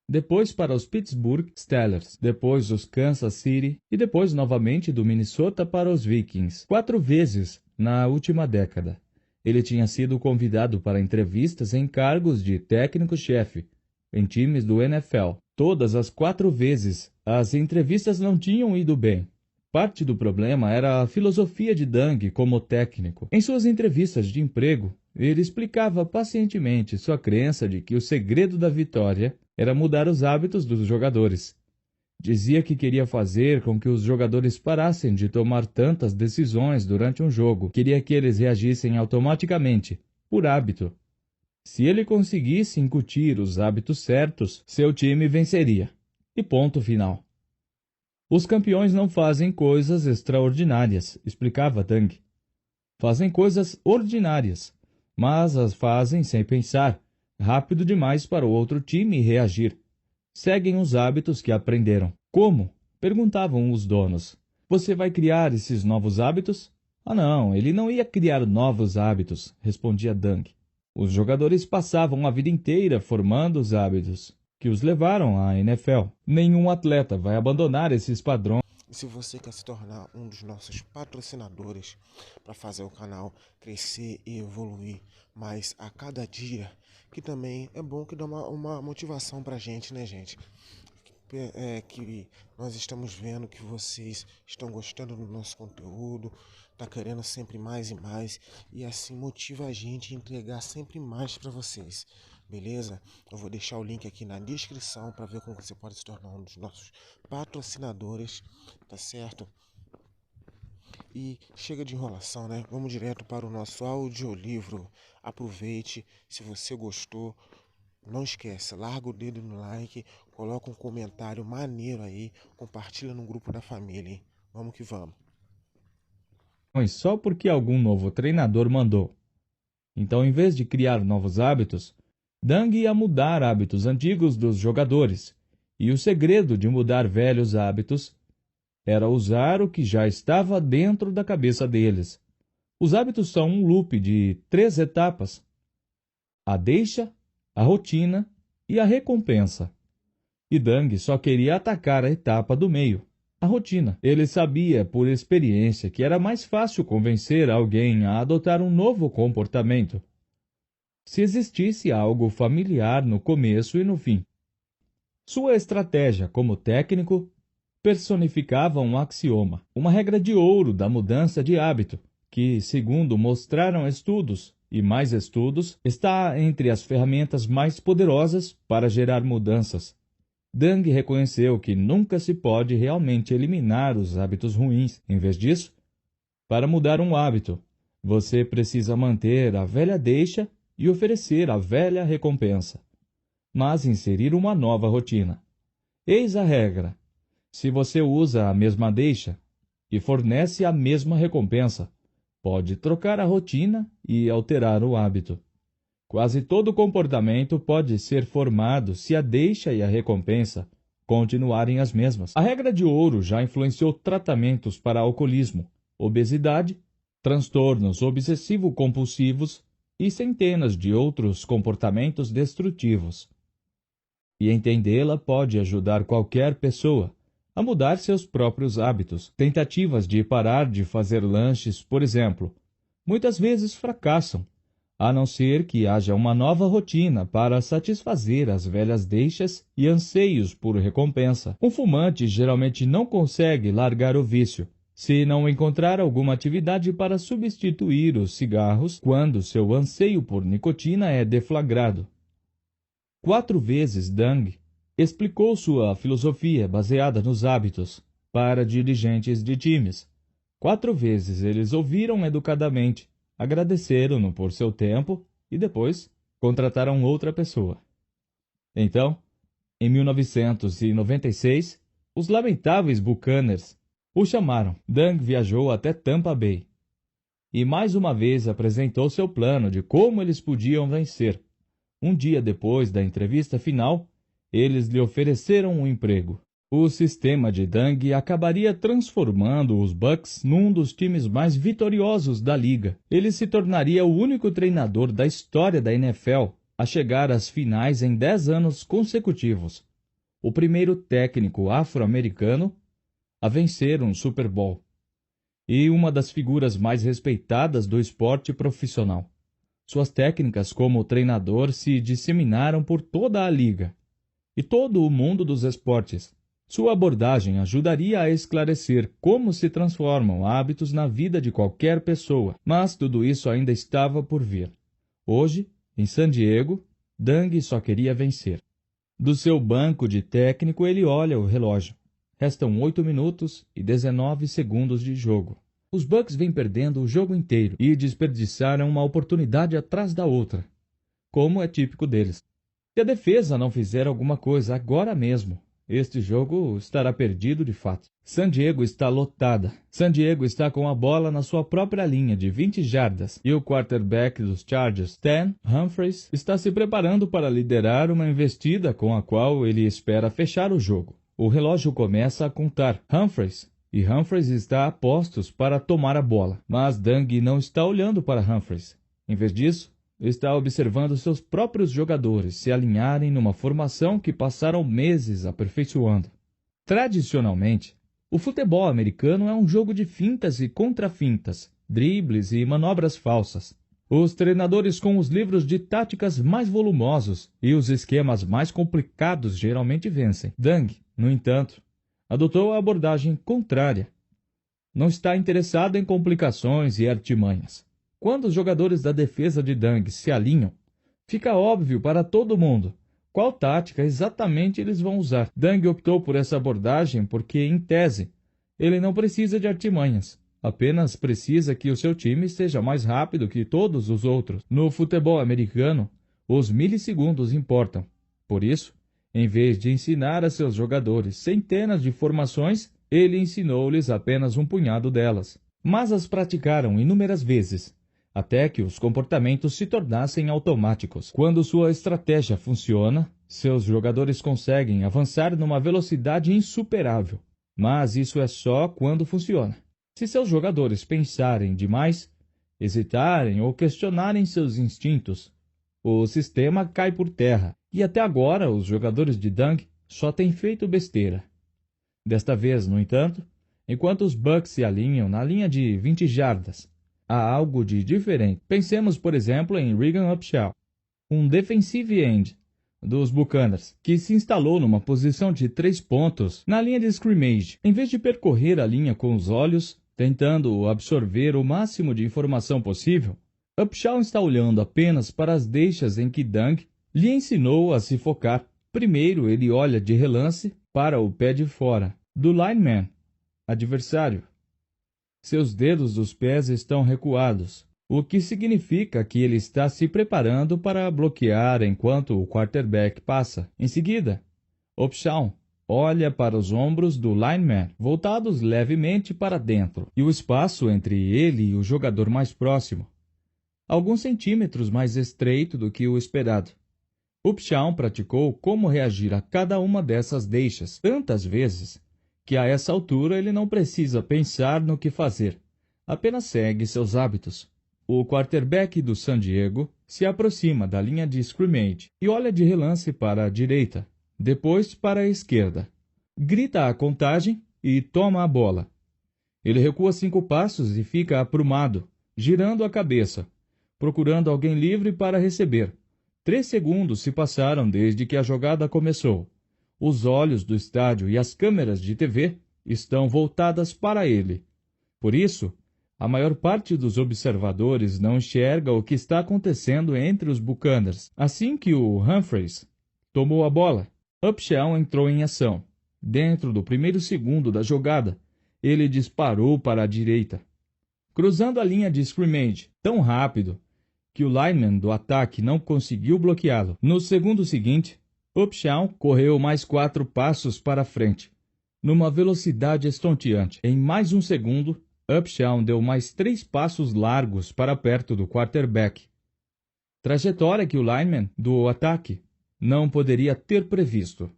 depois para os Pittsburgh Steelers, depois os Kansas City e depois novamente do Minnesota para os Vikings, 4 vezes na última década. Ele tinha sido convidado para entrevistas em cargos de técnico-chefe em times do NFL. Todas as 4 vezes, as entrevistas não tinham ido bem. Parte do problema era a filosofia de Dung como técnico. Em suas entrevistas de emprego, ele explicava pacientemente sua crença de que o segredo da vitória era mudar os hábitos dos jogadores. Dizia que queria fazer com que os jogadores parassem de tomar tantas decisões durante um jogo. Queria que eles reagissem automaticamente, por hábito. Se ele conseguisse incutir os hábitos certos, seu time venceria. E ponto final. Os campeões não fazem coisas extraordinárias, explicava Dung. Fazem coisas ordinárias, mas as fazem sem pensar, rápido demais para o outro time reagir. Seguem os hábitos que aprenderam. Como? Perguntavam os donos. Você vai criar esses novos hábitos? Ah, não, ele não ia criar novos hábitos, respondia Dung. Os jogadores passavam a vida inteira formando os hábitos que os levaram à NFL. Nenhum atleta vai abandonar esses padrões. Se você quer se tornar um dos nossos patrocinadores para fazer o canal crescer e evoluir mais a cada dia, que também é bom que dá uma motivação para a gente, né, gente? Que nós estamos vendo que vocês estão gostando do nosso conteúdo, tá querendo sempre mais e mais, e assim motiva a gente a entregar sempre mais para vocês, beleza? Eu vou deixar o link aqui na descrição para ver como você pode se tornar um dos nossos patrocinadores, tá certo? E chega de enrolação, né? Vamos direto para o nosso audiolivro. Aproveite, se você gostou, não esquece, larga o dedo no like, coloca um comentário maneiro aí, compartilha no grupo da família, hein? Vamos que vamos. Só porque algum novo treinador mandou. Então, em vez de criar novos hábitos, Dung ia mudar hábitos antigos dos jogadores. E o segredo de mudar velhos hábitos era usar o que já estava dentro da cabeça deles. Os hábitos são um loop de 3 etapas: a deixa, a rotina e a recompensa. E Dung só queria atacar a etapa do meio, a rotina. Ele sabia por experiência que era mais fácil convencer alguém a adotar um novo comportamento se existisse algo familiar no começo e no fim. Sua estratégia como técnico personificava um axioma, uma regra de ouro da mudança de hábito, que, segundo mostraram estudos e mais estudos, está entre as ferramentas mais poderosas para gerar mudanças. Dung reconheceu que nunca se pode realmente eliminar os hábitos ruins. Em vez disso, para mudar um hábito, você precisa manter a velha deixa e oferecer a velha recompensa, mas inserir uma nova rotina. Eis a regra. Se você usa a mesma deixa e fornece a mesma recompensa, pode trocar a rotina e alterar o hábito. Quase todo comportamento pode ser formado se a deixa e a recompensa continuarem as mesmas. A regra de ouro já influenciou tratamentos para alcoolismo, obesidade, transtornos obsessivo-compulsivos e centenas de outros comportamentos destrutivos. E entendê-la pode ajudar qualquer pessoa a mudar seus próprios hábitos. Tentativas de parar de fazer lanches, por exemplo, muitas vezes fracassam, a não ser que haja uma nova rotina para satisfazer as velhas deixas e anseios por recompensa. Um fumante geralmente não consegue largar o vício se não encontrar alguma atividade para substituir os cigarros quando seu anseio por nicotina é deflagrado. 4 vezes Dung explicou sua filosofia baseada nos hábitos para dirigentes de times. 4 vezes eles ouviram educadamente, agradeceram-no por seu tempo e depois contrataram outra pessoa. Então, em 1996, os lamentáveis Buccaneers o chamaram. Dung viajou até Tampa Bay e mais uma vez apresentou seu plano de como eles podiam vencer. Um dia depois da entrevista final, eles lhe ofereceram um emprego. O sistema de Dung acabaria transformando os Bucks num dos times mais vitoriosos da liga. Ele se tornaria o único treinador da história da NFL a chegar às finais em 10 anos consecutivos. O primeiro técnico afro-americano a vencer um Super Bowl. E uma das figuras mais respeitadas do esporte profissional. Suas técnicas como treinador se disseminaram por toda a liga e todo o mundo dos esportes. Sua abordagem ajudaria a esclarecer como se transformam hábitos na vida de qualquer pessoa, mas tudo isso ainda estava por vir. Hoje, em San Diego, Dung só queria vencer. Do seu banco de técnico, ele olha o relógio. Restam 8 minutos e 19 segundos de jogo. Os Bucks vêm perdendo o jogo inteiro e desperdiçaram uma oportunidade atrás da outra, como é típico deles. Se a defesa não fizer alguma coisa agora mesmo, este jogo estará perdido de fato. San Diego está lotada. San Diego está com a bola na sua própria linha de 20 jardas e o quarterback dos Chargers, Stan Humphries, está se preparando para liderar uma investida com a qual ele espera fechar o jogo. O relógio começa a contar. Humphries está a postos para tomar a bola, mas Dung não está olhando para Humphries. Em vez disso, está observando seus próprios jogadores se alinharem numa formação que passaram meses aperfeiçoando. Tradicionalmente, o futebol americano é um jogo de fintas e contra-fintas, dribles e manobras falsas. Os treinadores com os livros de táticas mais volumosos e os esquemas mais complicados geralmente vencem. Dung, no entanto, adotou a abordagem contrária. Não está interessado em complicações e artimanhas. Quando os jogadores da defesa de Dung se alinham, fica óbvio para todo mundo qual tática exatamente eles vão usar. Dung optou por essa abordagem porque, em tese, ele não precisa de artimanhas. Apenas precisa que o seu time seja mais rápido que todos os outros. No futebol americano, os milissegundos importam. Por isso, em vez de ensinar a seus jogadores centenas de formações, ele ensinou-lhes apenas um punhado delas. Mas as praticaram inúmeras vezes, até que os comportamentos se tornassem automáticos. Quando sua estratégia funciona, seus jogadores conseguem avançar numa velocidade insuperável. Mas isso é só quando funciona. Se seus jogadores pensarem demais, hesitarem ou questionarem seus instintos, o sistema cai por terra. E até agora os jogadores de Dung só têm feito besteira. Desta vez, no entanto, enquanto os Bucks se alinham na linha de 20 jardas, há algo de diferente. Pensemos, por exemplo, em Regan Upshaw, um defensive end dos Buccaneers, que se instalou numa posição de 3 pontos na linha de scrimmage. Em vez de percorrer a linha com os olhos, tentando absorver o máximo de informação possível, Upshaw está olhando apenas para as deixas em que Dung lhe ensinou a se focar. Primeiro, ele olha de relance para o pé de fora do lineman adversário. Seus dedos dos pés estão recuados, o que significa que ele está se preparando para bloquear enquanto o quarterback passa. Em seguida, Upshaw olha para os ombros do lineman, voltados levemente para dentro, e o espaço entre ele e o jogador mais próximo, alguns centímetros mais estreito do que o esperado. Upshaw praticou como reagir a cada uma dessas deixas tantas vezes que a essa altura ele não precisa pensar no que fazer, apenas segue seus hábitos. O quarterback do San Diego se aproxima da linha de scrimmage e olha de relance para a direita, depois para a esquerda. Grita a contagem e toma a bola. Ele recua 5 passos e fica aprumado, girando a cabeça, procurando alguém livre para receber. 3 segundos se passaram desde que a jogada começou. Os olhos do estádio e as câmeras de TV estão voltadas para ele. Por isso, a maior parte dos observadores não enxerga o que está acontecendo entre os Buccaneers. Assim que o Humphries tomou a bola, Upshaw entrou em ação. Dentro do primeiro segundo da jogada, ele disparou para a direita, cruzando a linha de scrimmage tão rápido que o lineman do ataque não conseguiu bloqueá-lo. No segundo seguinte, Upshaw correu mais 4 passos para frente, numa velocidade estonteante. Em mais um segundo, Upshaw deu mais 3 passos largos para perto do quarterback, trajetória que o lineman do ataque não poderia ter previsto.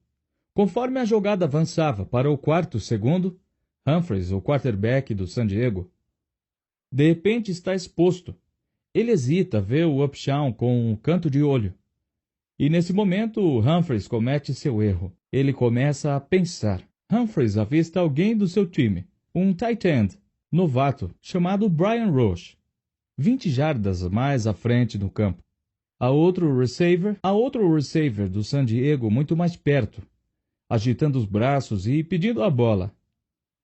Conforme a jogada avançava para o quarto segundo, Humphries, o quarterback do San Diego, de repente está exposto. Ele hesita, vê o Upshaw com um canto de olho. E nesse momento, Humphries comete seu erro. Ele começa a pensar. Humphries avista alguém do seu time, um tight end, novato, chamado Brian Roche, 20 jardas mais à frente do campo. Há outro receiver do San Diego muito mais perto, agitando os braços e pedindo a bola.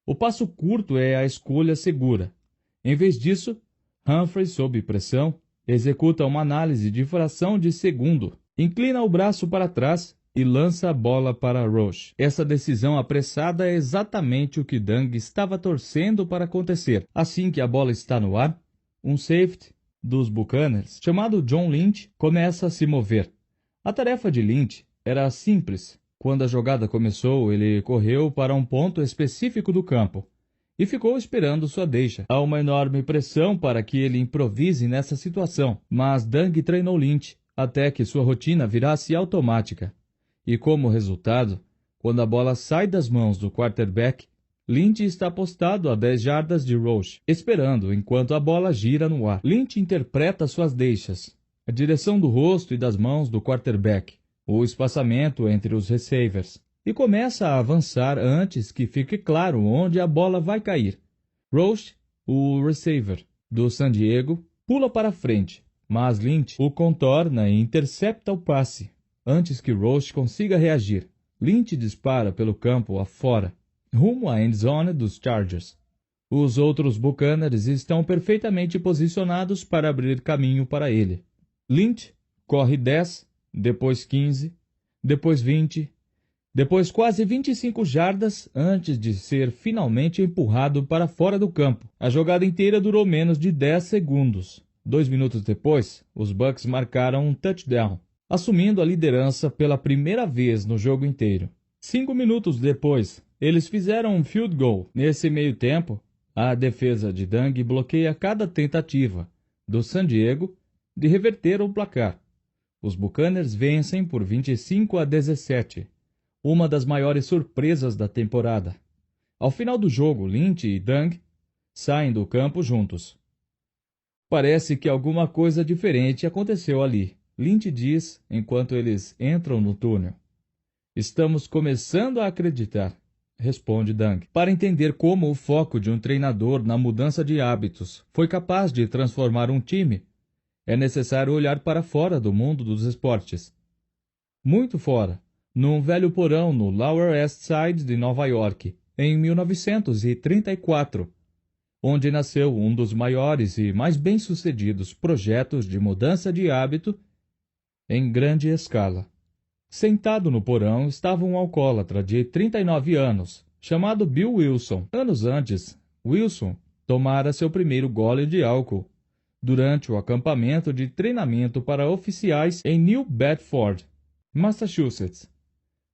O passo curto é a escolha segura. Em vez disso, Humphries, sob pressão, executa uma análise de fração de segundo, inclina o braço para trás e lança a bola para Roche. Essa decisão apressada é exatamente o que Dung estava torcendo para acontecer. Assim que a bola está no ar, um safety dos Buccaneers, chamado John Lynch, começa a se mover. A tarefa de Lynch era simples. Quando a jogada começou, ele correu para um ponto específico do campo e ficou esperando sua deixa. Há uma enorme pressão para que ele improvise nessa situação, mas Dung treinou Lynch até que sua rotina virasse automática. E como resultado, quando a bola sai das mãos do quarterback, Lynch está postado a 10 jardas de Roche, esperando enquanto a bola gira no ar. Lynch interpreta suas deixas, a direção do rosto e das mãos do quarterback, o espaçamento entre os receivers, e começa a avançar antes que fique claro onde a bola vai cair. Roche, o receiver do San Diego, pula para frente, mas Lynch o contorna e intercepta o passe. Antes que Roche consiga reagir, Lynch dispara pelo campo afora, rumo à endzone dos Chargers. Os outros Buccaneers estão perfeitamente posicionados para abrir caminho para ele. Lynch corre 10, depois 15, depois 20, depois quase 25 jardas antes de ser finalmente empurrado para fora do campo. A jogada inteira durou menos de 10 segundos. 2 minutos depois, os Bucs marcaram um touchdown, assumindo a liderança pela primeira vez no jogo inteiro. 5 minutos depois, eles fizeram um field goal. Nesse meio tempo, a defesa de Dung bloqueia cada tentativa do San Diego de reverter o placar. Os Buccaneers vencem por 25-17, uma das maiores surpresas da temporada. Ao final do jogo, Lynch e Dung saem do campo juntos. Parece que alguma coisa diferente aconteceu ali, Lynch diz enquanto eles entram no túnel. Estamos começando a acreditar, responde Dung, para entender como o foco de um treinador na mudança de hábitos foi capaz de transformar um time. É necessário olhar para fora do mundo dos esportes. Muito fora, num velho porão no Lower East Side de Nova York, em 1934, onde nasceu um dos maiores e mais bem-sucedidos projetos de mudança de hábito em grande escala. Sentado no porão estava um alcoólatra de 39 anos, chamado Bill Wilson. Anos antes, Wilson tomara seu primeiro gole de álcool durante o acampamento de treinamento para oficiais em New Bedford, Massachusetts,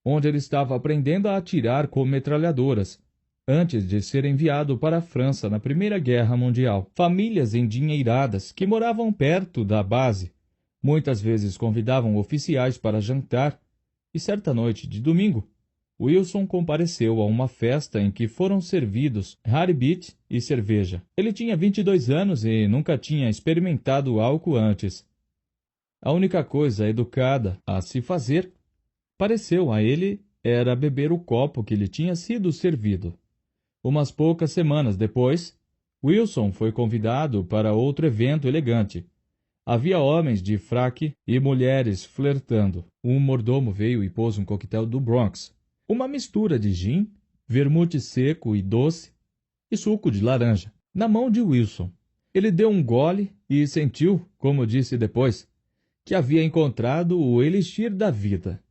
onde ele estava aprendendo a atirar com metralhadoras, antes de ser enviado para a França na Primeira Guerra Mundial. Famílias endinheiradas que moravam perto da base muitas vezes convidavam oficiais para jantar, e certa noite de domingo, Wilson compareceu a uma festa em que foram servidos Haribit e cerveja. Ele tinha 22 anos e nunca tinha experimentado álcool antes. A única coisa educada a se fazer, pareceu a ele, era beber o copo que lhe tinha sido servido. Umas poucas semanas depois, Wilson foi convidado para outro evento elegante. Havia homens de fraque e mulheres flertando. Um mordomo veio e pôs um coquetel do Bronx, uma mistura de gin, vermute seco e doce e suco de laranja, na mão de Wilson. Ele deu um gole e sentiu, como disse depois, que havia encontrado o elixir da vida.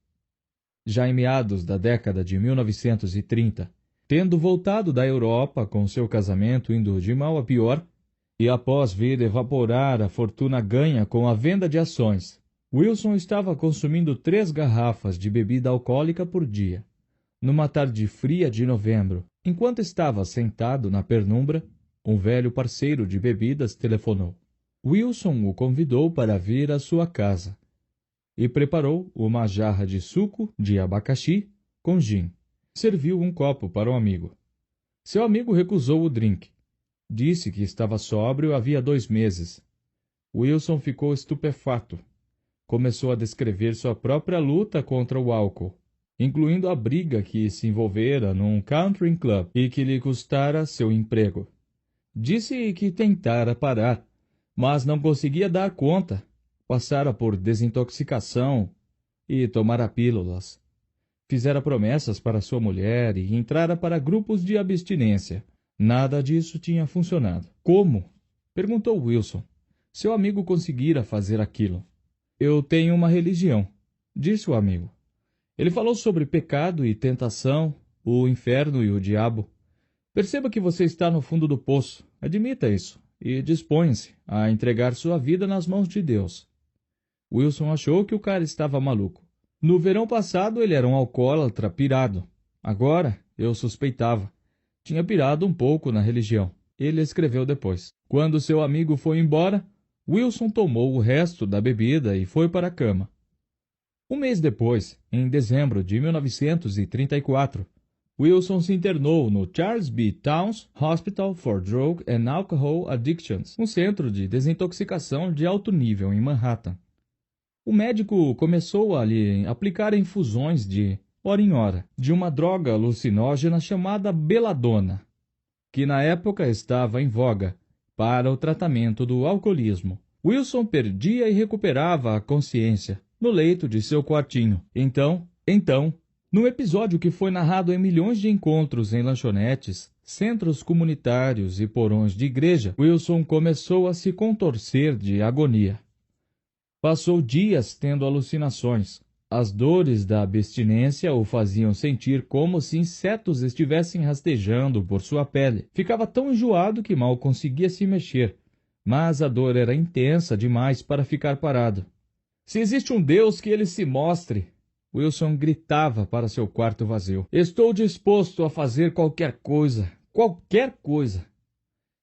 Já em meados da década de 1930, tendo voltado da Europa com seu casamento indo de mal a pior, e após ver evaporar a fortuna ganha com a venda de ações, Wilson estava consumindo 3 garrafas de bebida alcoólica por dia. Numa tarde fria de novembro, enquanto estava sentado na penumbra, um velho parceiro de bebidas telefonou. Wilson o convidou para vir à sua casa e preparou uma jarra de suco de abacaxi, com gin. Serviu um copo para o amigo. Seu amigo recusou o drink. Disse que estava sóbrio havia 2 meses. Wilson ficou estupefato. Começou a descrever sua própria luta contra o álcool, incluindo a briga que se envolvera num country club e que lhe custara seu emprego. Disse que tentara parar, mas não conseguia dar conta. Passara por desintoxicação e tomara pílulas. Fizera promessas para sua mulher e entrara para grupos de abstinência. Nada disso tinha funcionado. Como? Perguntou Wilson. Seu amigo conseguira fazer aquilo. Eu tenho uma religião, disse o amigo. Ele falou sobre pecado e tentação, o inferno e o diabo. Perceba que você está no fundo do poço. Admita isso e disponha-se a entregar sua vida nas mãos de Deus. Wilson achou que o cara estava maluco. No verão passado ele era um alcoólatra pirado. Agora, eu suspeitava. Tinha pirado um pouco na religião. Ele escreveu depois. Quando seu amigo foi embora, Wilson tomou o resto da bebida e foi para a cama. Um mês depois, em dezembro de 1934, Wilson se internou no Charles B. Towns Hospital for Drug and Alcohol Addictions, um centro de desintoxicação de alto nível em Manhattan. O médico começou a lhe aplicar infusões de hora em hora de uma droga alucinógena chamada beladona, que na época estava em voga para o tratamento do alcoolismo. Wilson perdia e recuperava a consciência no leito de seu quartinho. Então, num episódio que foi narrado em milhões de encontros em lanchonetes, centros comunitários e porões de igreja, Wilson começou a se contorcer de agonia. Passou dias tendo alucinações. As dores da abstinência o faziam sentir como se insetos estivessem rastejando por sua pele. Ficava tão enjoado que mal conseguia se mexer, mas a dor era intensa demais para ficar parado. Se existe um Deus, que ele se mostre! Wilson gritava para seu quarto vazio. Estou disposto a fazer qualquer coisa, qualquer coisa.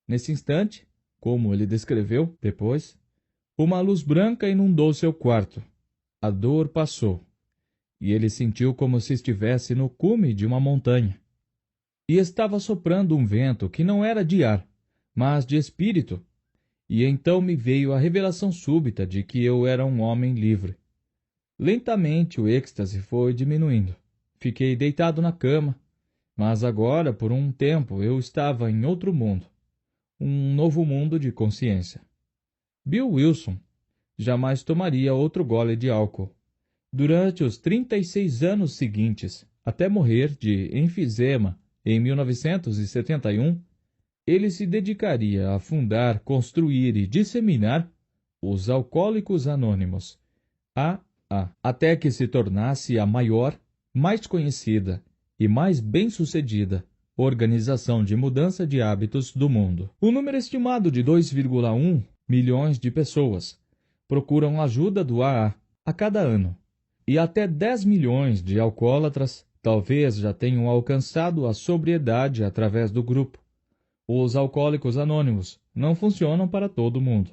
Nesse instante, como ele descreveu depois, uma luz branca inundou seu quarto. A dor passou, e ele sentiu como se estivesse no cume de uma montanha. E estava soprando um vento que não era de ar, mas de espírito. E então me veio a revelação súbita de que eu era um homem livre. Lentamente o êxtase foi diminuindo. Fiquei deitado na cama, mas agora, por um tempo, eu estava em outro mundo. Um novo mundo de consciência. Bill Wilson jamais tomaria outro gole de álcool. Durante os 36 anos seguintes, até morrer de enfisema em 1971, ele se dedicaria a fundar, construir e disseminar os Alcoólicos Anônimos, AA, até que se tornasse a maior, mais conhecida e mais bem-sucedida organização de mudança de hábitos do mundo. O número estimado de 2,1 milhões de pessoas procuram ajuda do AA a cada ano, e até 10 milhões de alcoólatras talvez já tenham alcançado a sobriedade através do grupo. Os Alcoólicos Anônimos não funcionam para todo mundo.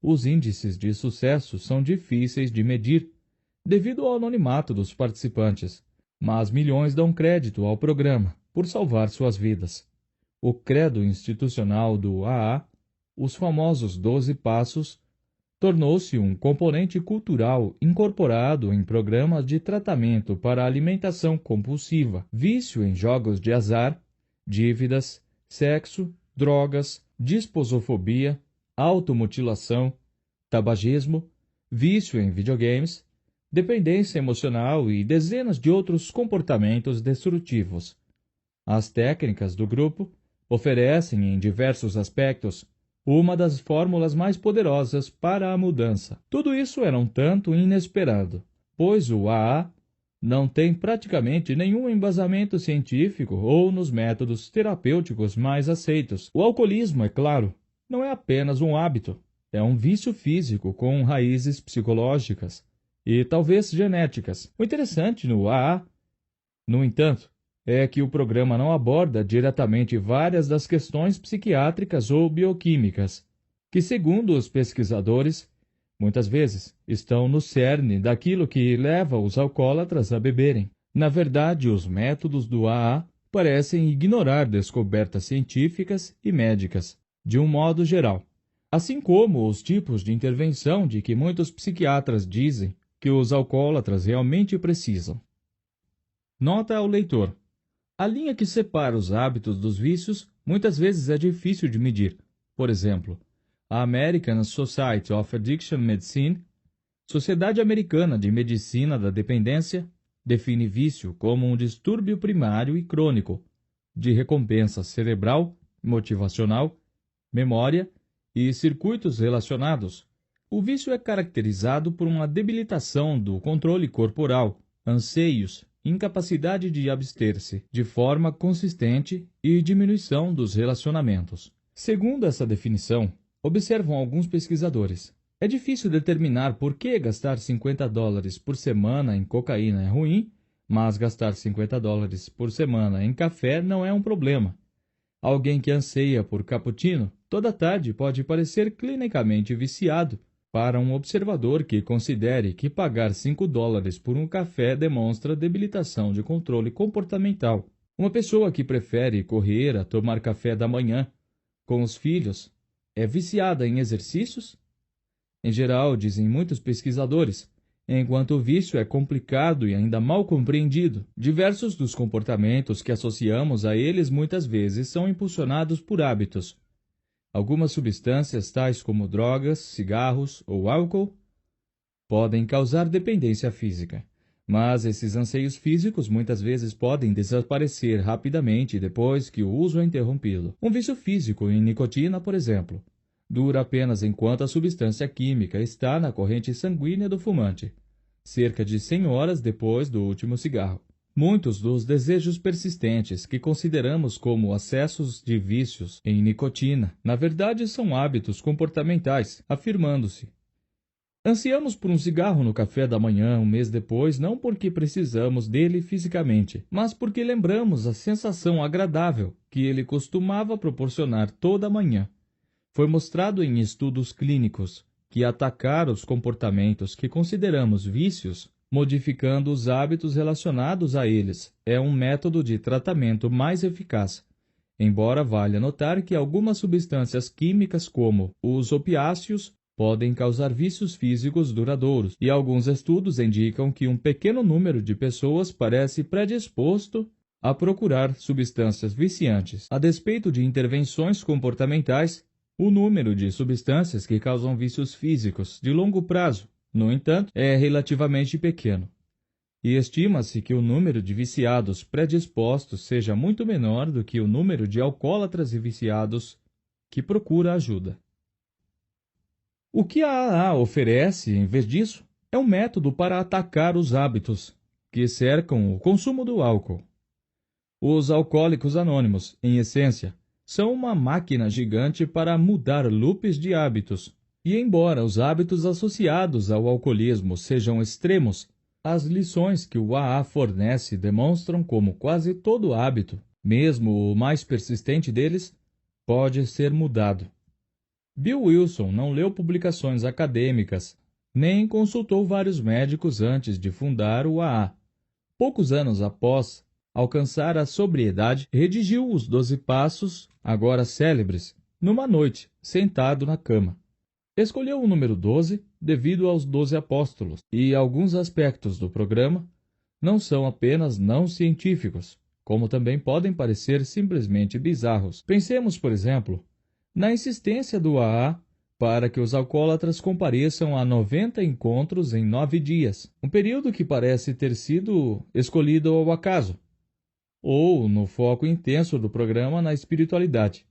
Os índices de sucesso são difíceis de medir, devido ao anonimato dos participantes, mas milhões dão crédito ao programa por salvar suas vidas. O credo institucional do AA, os famosos 12 Passos, tornou-se um componente cultural incorporado em programas de tratamento para alimentação compulsiva, vício em jogos de azar, dívidas, sexo, drogas, disposofobia, automutilação, tabagismo, vício em videogames, dependência emocional e dezenas de outros comportamentos destrutivos. As técnicas do grupo oferecem, em diversos aspectos, uma das fórmulas mais poderosas para a mudança. Tudo isso era um tanto inesperado, pois o AA não tem praticamente nenhum embasamento científico ou nos métodos terapêuticos mais aceitos. O alcoolismo, é claro, não é apenas um hábito, é um vício físico com raízes psicológicas e talvez genéticas. O interessante no AA, no entanto, é que o programa não aborda diretamente várias das questões psiquiátricas ou bioquímicas, que, segundo os pesquisadores, muitas vezes estão no cerne daquilo que leva os alcoólatras a beberem. Na verdade, os métodos do AA parecem ignorar descobertas científicas e médicas, de um modo geral, assim como os tipos de intervenção de que muitos psiquiatras dizem que os alcoólatras realmente precisam. Nota ao leitor: a linha que separa os hábitos dos vícios muitas vezes é difícil de medir. Por exemplo, a American Society of Addiction Medicine, Sociedade Americana de Medicina da Dependência, define vício como um distúrbio primário e crônico de recompensa cerebral, motivacional, memória e circuitos relacionados. O vício é caracterizado por uma debilitação do controle corporal, anseios, incapacidade de abster-se de forma consistente e diminuição dos relacionamentos. Segundo essa definição, observam alguns pesquisadores, é difícil determinar por que gastar $50 por semana em cocaína é ruim, mas gastar $50 por semana em café não é um problema. Alguém que anseia por cappuccino toda tarde pode parecer clinicamente viciado para um observador que considere que pagar $5 por um café demonstra debilitação de controle comportamental. Uma pessoa que prefere correr a tomar café da manhã com os filhos é viciada em exercícios? Em geral, dizem muitos pesquisadores, enquanto o vício é complicado e ainda mal compreendido, diversos dos comportamentos que associamos a eles muitas vezes são impulsionados por hábitos. Algumas substâncias, tais como drogas, cigarros ou álcool, podem causar dependência física, mas esses anseios físicos muitas vezes podem desaparecer rapidamente depois que o uso é interrompido. Um vício físico em nicotina, por exemplo, dura apenas enquanto a substância química está na corrente sanguínea do fumante, cerca de 100 horas depois do último cigarro. Muitos dos desejos persistentes que consideramos como acessos de vícios em nicotina, na verdade são hábitos comportamentais, afirmando-se: ansiamos por um cigarro no café da manhã um mês depois não porque precisamos dele fisicamente, mas porque lembramos a sensação agradável que ele costumava proporcionar toda manhã. Foi mostrado em estudos clínicos que atacar os comportamentos que consideramos vícios, modificando os hábitos relacionados a eles, é um método de tratamento mais eficaz. Embora valha notar que algumas substâncias químicas, como os opiáceos, podem causar vícios físicos duradouros, e alguns estudos indicam que um pequeno número de pessoas parece predisposto a procurar substâncias viciantes. A despeito de intervenções comportamentais, o número de substâncias que causam vícios físicos de longo prazo, no entanto, é relativamente pequeno. E estima-se que o número de viciados predispostos seja muito menor do que o número de alcoólatras e viciados que procura ajuda. O que a AA oferece, em vez disso, é um método para atacar os hábitos que cercam o consumo do álcool. Os alcoólicos anônimos, em essência, são uma máquina gigante para mudar loops de hábitos. E embora os hábitos associados ao alcoolismo sejam extremos, as lições que o AA fornece demonstram como quase todo hábito, mesmo o mais persistente deles, pode ser mudado. Bill Wilson não leu publicações acadêmicas, nem consultou vários médicos antes de fundar o AA. Poucos anos após alcançar a sobriedade, redigiu os 12 passos, agora célebres, numa noite, sentado na cama. Escolheu o número 12 devido aos 12 apóstolos, e alguns aspectos do programa não são apenas não científicos, como também podem parecer simplesmente bizarros. Pensemos, por exemplo, na insistência do AA para que os alcoólatras compareçam a 90 encontros em 9 dias, um período que parece ter sido escolhido ao acaso, ou no foco intenso do programa na espiritualidade,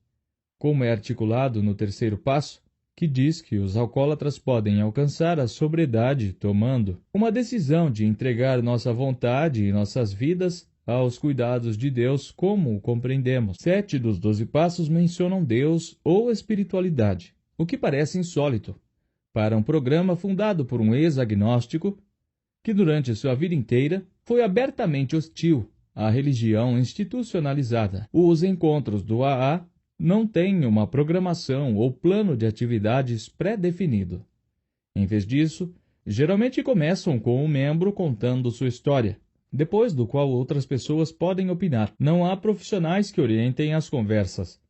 como é articulado no terceiro passo, que diz que os alcoólatras podem alcançar a sobriedade tomando uma decisão de entregar nossa vontade e nossas vidas aos cuidados de Deus como o compreendemos. 7 dos 12 passos mencionam Deus ou espiritualidade, o que parece insólito para um programa fundado por um ex-agnóstico que durante sua vida inteira foi abertamente hostil à religião institucionalizada. Os encontros do AA não têm uma programação ou plano de atividades pré-definido. Em vez disso, geralmente começam com um membro contando sua história, depois do qual outras pessoas podem opinar. Não há profissionais que orientem as conversas.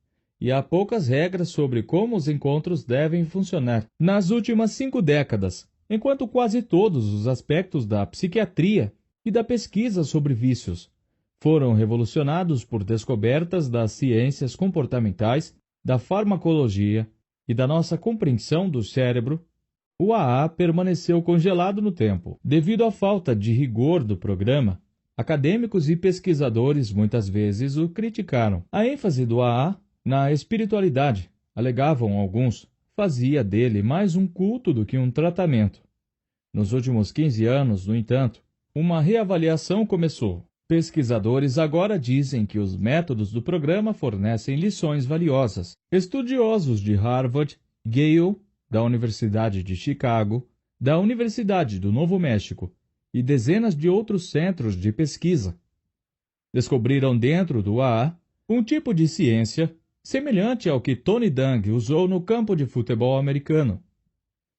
E há poucas regras sobre como os encontros devem funcionar. Nas últimas 5 décadas, enquanto quase todos os aspectos da psiquiatria e da pesquisa sobre vícios foram revolucionados por descobertas das ciências comportamentais, da farmacologia e da nossa compreensão do cérebro, o AA permaneceu congelado no tempo. Devido à falta de rigor do programa, acadêmicos e pesquisadores muitas vezes o criticaram. A ênfase do AA na espiritualidade, alegavam alguns, fazia dele mais um culto do que um tratamento. Nos últimos 15 anos, no entanto, uma reavaliação começou. Pesquisadores agora dizem que os métodos do programa fornecem lições valiosas. Estudiosos de Harvard, Yale, da Universidade de Chicago, da Universidade do Novo México e dezenas de outros centros de pesquisa descobriram dentro do AA um tipo de ciência semelhante ao que Tony Dung usou no campo de futebol americano.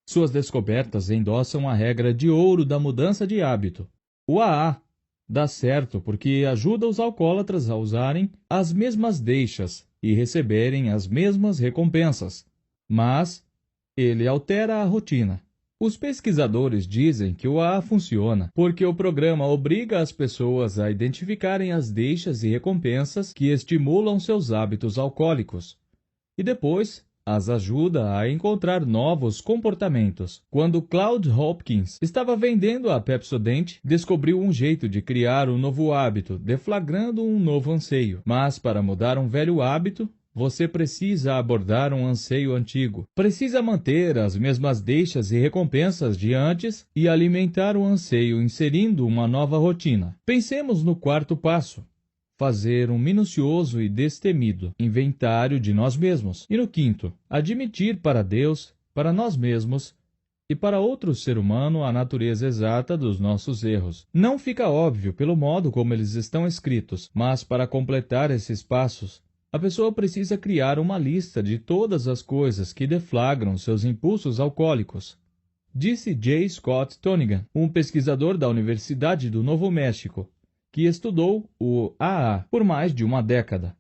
Suas descobertas endossam a regra de ouro da mudança de hábito. O AA dá certo porque ajuda os alcoólatras a usarem as mesmas deixas e receberem as mesmas recompensas. Mas ele altera a rotina. Os pesquisadores dizem que o AA funciona porque o programa obriga as pessoas a identificarem as deixas e recompensas que estimulam seus hábitos alcoólicos e depois as ajuda a encontrar novos comportamentos. Quando Claude Hopkins estava vendendo a Pepsodent, descobriu um jeito de criar um novo hábito, deflagrando um novo anseio. Mas para mudar um velho hábito, você precisa abordar um anseio antigo. Precisa manter as mesmas deixas e recompensas de antes e alimentar o anseio inserindo uma nova rotina. Pensemos no quarto passo. Fazer um minucioso e destemido inventário de nós mesmos. E no quinto, admitir para Deus, para nós mesmos e para outro ser humano a natureza exata dos nossos erros. Não fica óbvio pelo modo como eles estão escritos, mas para completar esses passos, a pessoa precisa criar uma lista de todas as coisas que deflagram seus impulsos alcoólicos. Disse J. Scott Tonigan, um pesquisador da Universidade do Novo México, que estudou o AA por mais de uma década.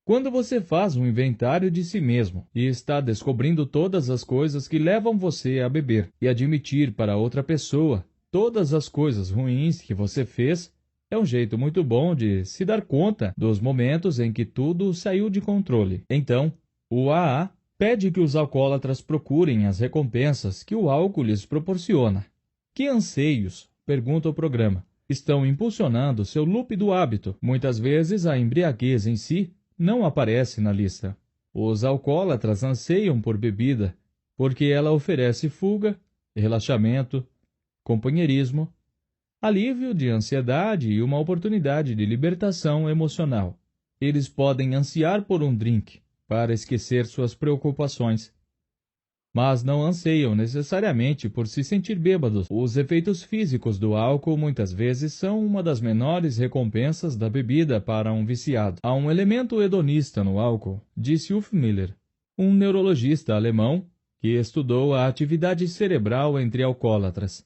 Quando você faz um inventário de si mesmo e está descobrindo todas as coisas que levam você a beber e admitir para outra pessoa todas as coisas ruins que você fez, é um jeito muito bom de se dar conta dos momentos em que tudo saiu de controle. Então, o AA pede que os alcoólatras procurem as recompensas que o álcool lhes proporciona. Que anseios, pergunta o programa, estão impulsionando seu loop do hábito? Muitas vezes a embriaguez em si não aparece na lista. Os alcoólatras anseiam por bebida porque ela oferece fuga, relaxamento, companheirismo, alívio de ansiedade e uma oportunidade de libertação emocional. Eles podem ansiar por um drink para esquecer suas preocupações, mas não anseiam necessariamente por se sentir bêbados. Os efeitos físicos do álcool muitas vezes são uma das menores recompensas da bebida para um viciado. Há um elemento hedonista no álcool, disse Hufmiller, um neurologista alemão que estudou a atividade cerebral entre alcoólatras.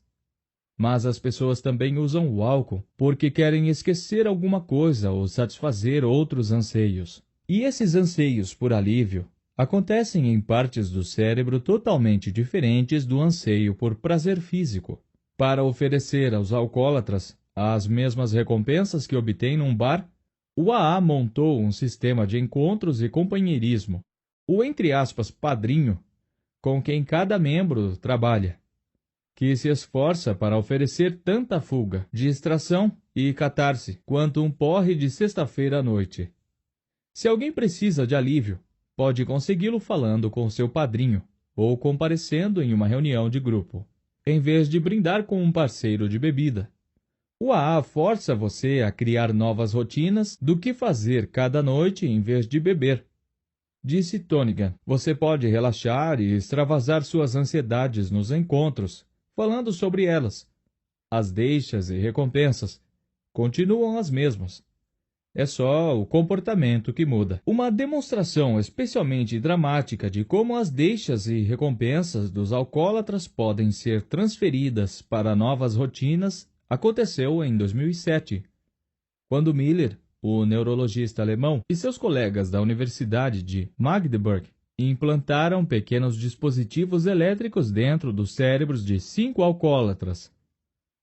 Mas as pessoas também usam o álcool porque querem esquecer alguma coisa ou satisfazer outros anseios. E esses anseios por alívio acontecem em partes do cérebro totalmente diferentes do anseio por prazer físico. Para oferecer aos alcoólatras as mesmas recompensas que obtém num bar, o AA montou um sistema de encontros e companheirismo, o entre aspas padrinho, com quem cada membro trabalha, que se esforça para oferecer tanta fuga, distração e catarse quanto um porre de sexta-feira à noite. Se alguém precisa de alívio, pode consegui-lo falando com seu padrinho ou comparecendo em uma reunião de grupo, em vez de brindar com um parceiro de bebida. O AA força você a criar novas rotinas do que fazer cada noite em vez de beber. Disse Tonigan, você pode relaxar e extravasar suas ansiedades nos encontros, falando sobre elas. As deixas e recompensas continuam as mesmas. É só o comportamento que muda. Uma demonstração especialmente dramática de como as deixas e recompensas dos alcoólatras podem ser transferidas para novas rotinas aconteceu em 2007, quando Miller, o neurologista alemão, e seus colegas da Universidade de Magdeburg implantaram pequenos dispositivos elétricos dentro dos cérebros de 5 alcoólatras,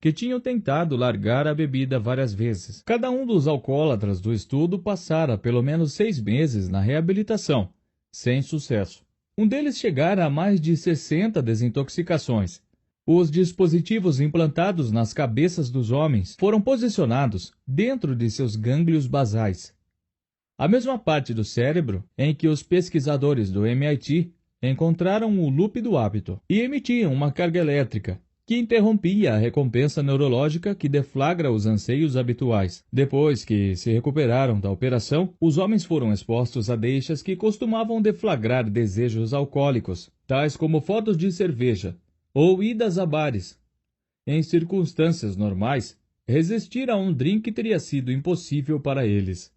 que tinham tentado largar a bebida várias vezes. Cada um dos alcoólatras do estudo passara pelo menos 6 meses na reabilitação, sem sucesso. Um deles chegara a mais de 60 desintoxicações. Os dispositivos implantados nas cabeças dos homens foram posicionados dentro de seus gânglios basais, a mesma parte do cérebro em que os pesquisadores do MIT encontraram o loop do hábito, e emitiam uma carga elétrica que interrompia a recompensa neurológica que deflagra os anseios habituais. Depois que se recuperaram da operação, os homens foram expostos a deixas que costumavam deflagrar desejos alcoólicos, tais como fotos de cerveja ou idas a bares. Em circunstâncias normais, resistir a um drink teria sido impossível para eles.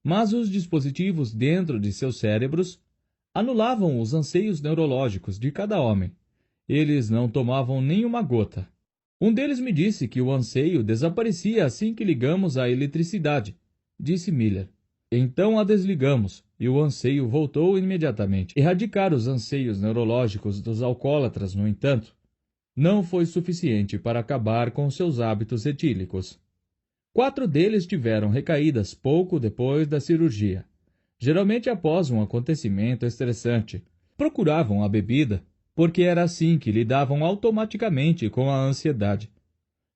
Mas os dispositivos dentro de seus cérebros anulavam os anseios neurológicos de cada homem. Eles não tomavam nenhuma gota. Um deles me disse que o anseio desaparecia assim que ligamos a eletricidade, disse Miller. Então a desligamos, e o anseio voltou imediatamente. Erradicar os anseios neurológicos dos alcoólatras, no entanto, não foi suficiente para acabar com seus hábitos etílicos. 4 deles tiveram recaídas pouco depois da cirurgia, geralmente após um acontecimento estressante. Procuravam a bebida porque era assim que lidavam automaticamente com a ansiedade.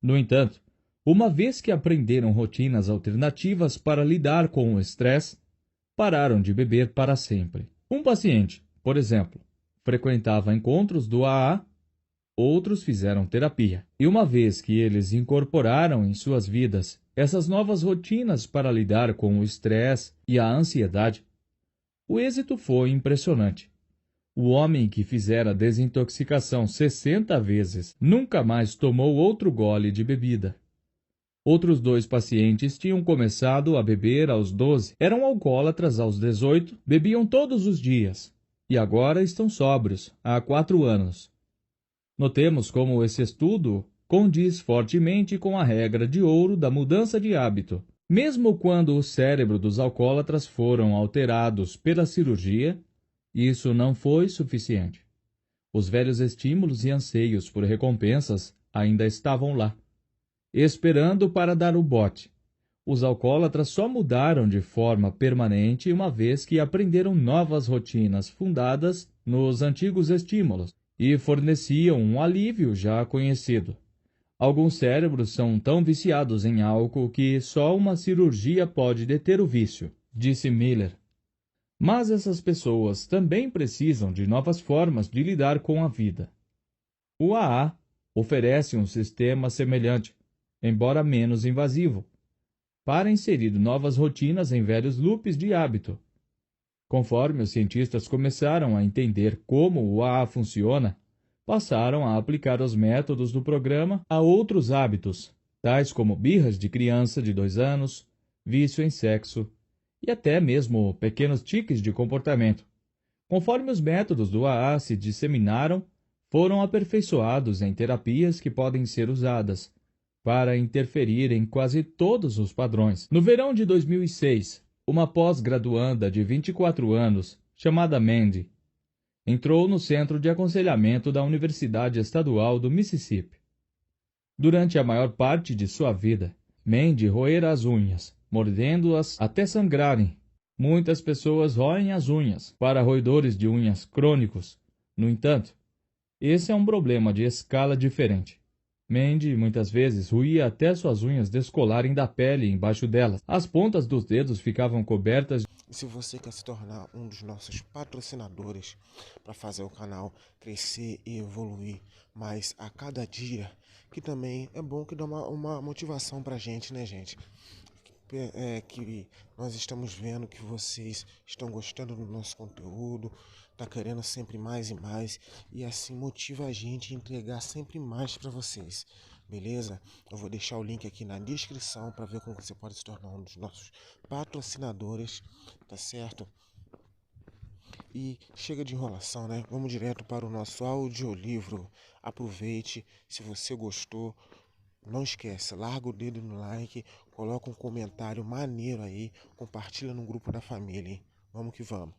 No entanto, uma vez que aprenderam rotinas alternativas para lidar com o estresse, pararam de beber para sempre. Um paciente, por exemplo, frequentava encontros do AA. Outros fizeram terapia. E uma vez que eles incorporaram em suas vidas essas novas rotinas para lidar com o estresse e a ansiedade, o êxito foi impressionante. O homem que fizera desintoxicação 60 vezes nunca mais tomou outro gole de bebida. Outros 2 pacientes tinham começado a beber aos 12, eram alcoólatras aos 18, bebiam todos os dias, e agora estão sóbrios há 4 anos. Notemos como esse estudo condiz fortemente com a regra de ouro da mudança de hábito. Mesmo quando o cérebro dos alcoólatras foram alterados pela cirurgia, isso não foi suficiente. Os velhos estímulos e anseios por recompensas ainda estavam lá, esperando para dar o bote. Os alcoólatras só mudaram de forma permanente uma vez que aprenderam novas rotinas fundadas nos antigos estímulos e forneciam um alívio já conhecido. Alguns cérebros são tão viciados em álcool que só uma cirurgia pode deter o vício, disse Miller. Mas essas pessoas também precisam de novas formas de lidar com a vida. O AA oferece um sistema semelhante, embora menos invasivo, para inserir novas rotinas em velhos loops de hábito. Conforme os cientistas começaram a entender como o AA funciona, passaram a aplicar os métodos do programa a outros hábitos, tais como birras de criança de 2 anos, vício em sexo e até mesmo pequenos tiques de comportamento. Conforme os métodos do AA se disseminaram, foram aperfeiçoados em terapias que podem ser usadas para interferir em quase todos os padrões. No verão de 2006, uma pós-graduanda de 24 anos, chamada Mandy, entrou no Centro de Aconselhamento da Universidade Estadual do Mississippi. Durante a maior parte de sua vida, Mandy roera as unhas, mordendo-as até sangrarem. Muitas pessoas roem as unhas para roedores de unhas crônicos. No entanto, esse é um problema de escala diferente. Mandy muitas vezes roía até suas unhas descolarem da pele embaixo delas. As pontas dos dedos ficavam cobertas. Se você quer se tornar um dos nossos patrocinadores para fazer o canal crescer e evoluir mais a cada dia, que também é bom que dá uma motivação para a gente, né, gente? Que nós estamos vendo que vocês estão gostando do nosso conteúdo, tá querendo sempre mais e mais, e assim motiva a gente a entregar sempre mais para vocês, beleza? Eu vou deixar o link aqui na descrição para ver como você pode se tornar um dos nossos patrocinadores, tá certo? E chega de enrolação, né? Vamos direto para o nosso audiolivro. Aproveite, se você gostou, Não esquece, larga o dedo no like, coloca um comentário maneiro aí, compartilha no grupo da família, hein? Vamos que vamos.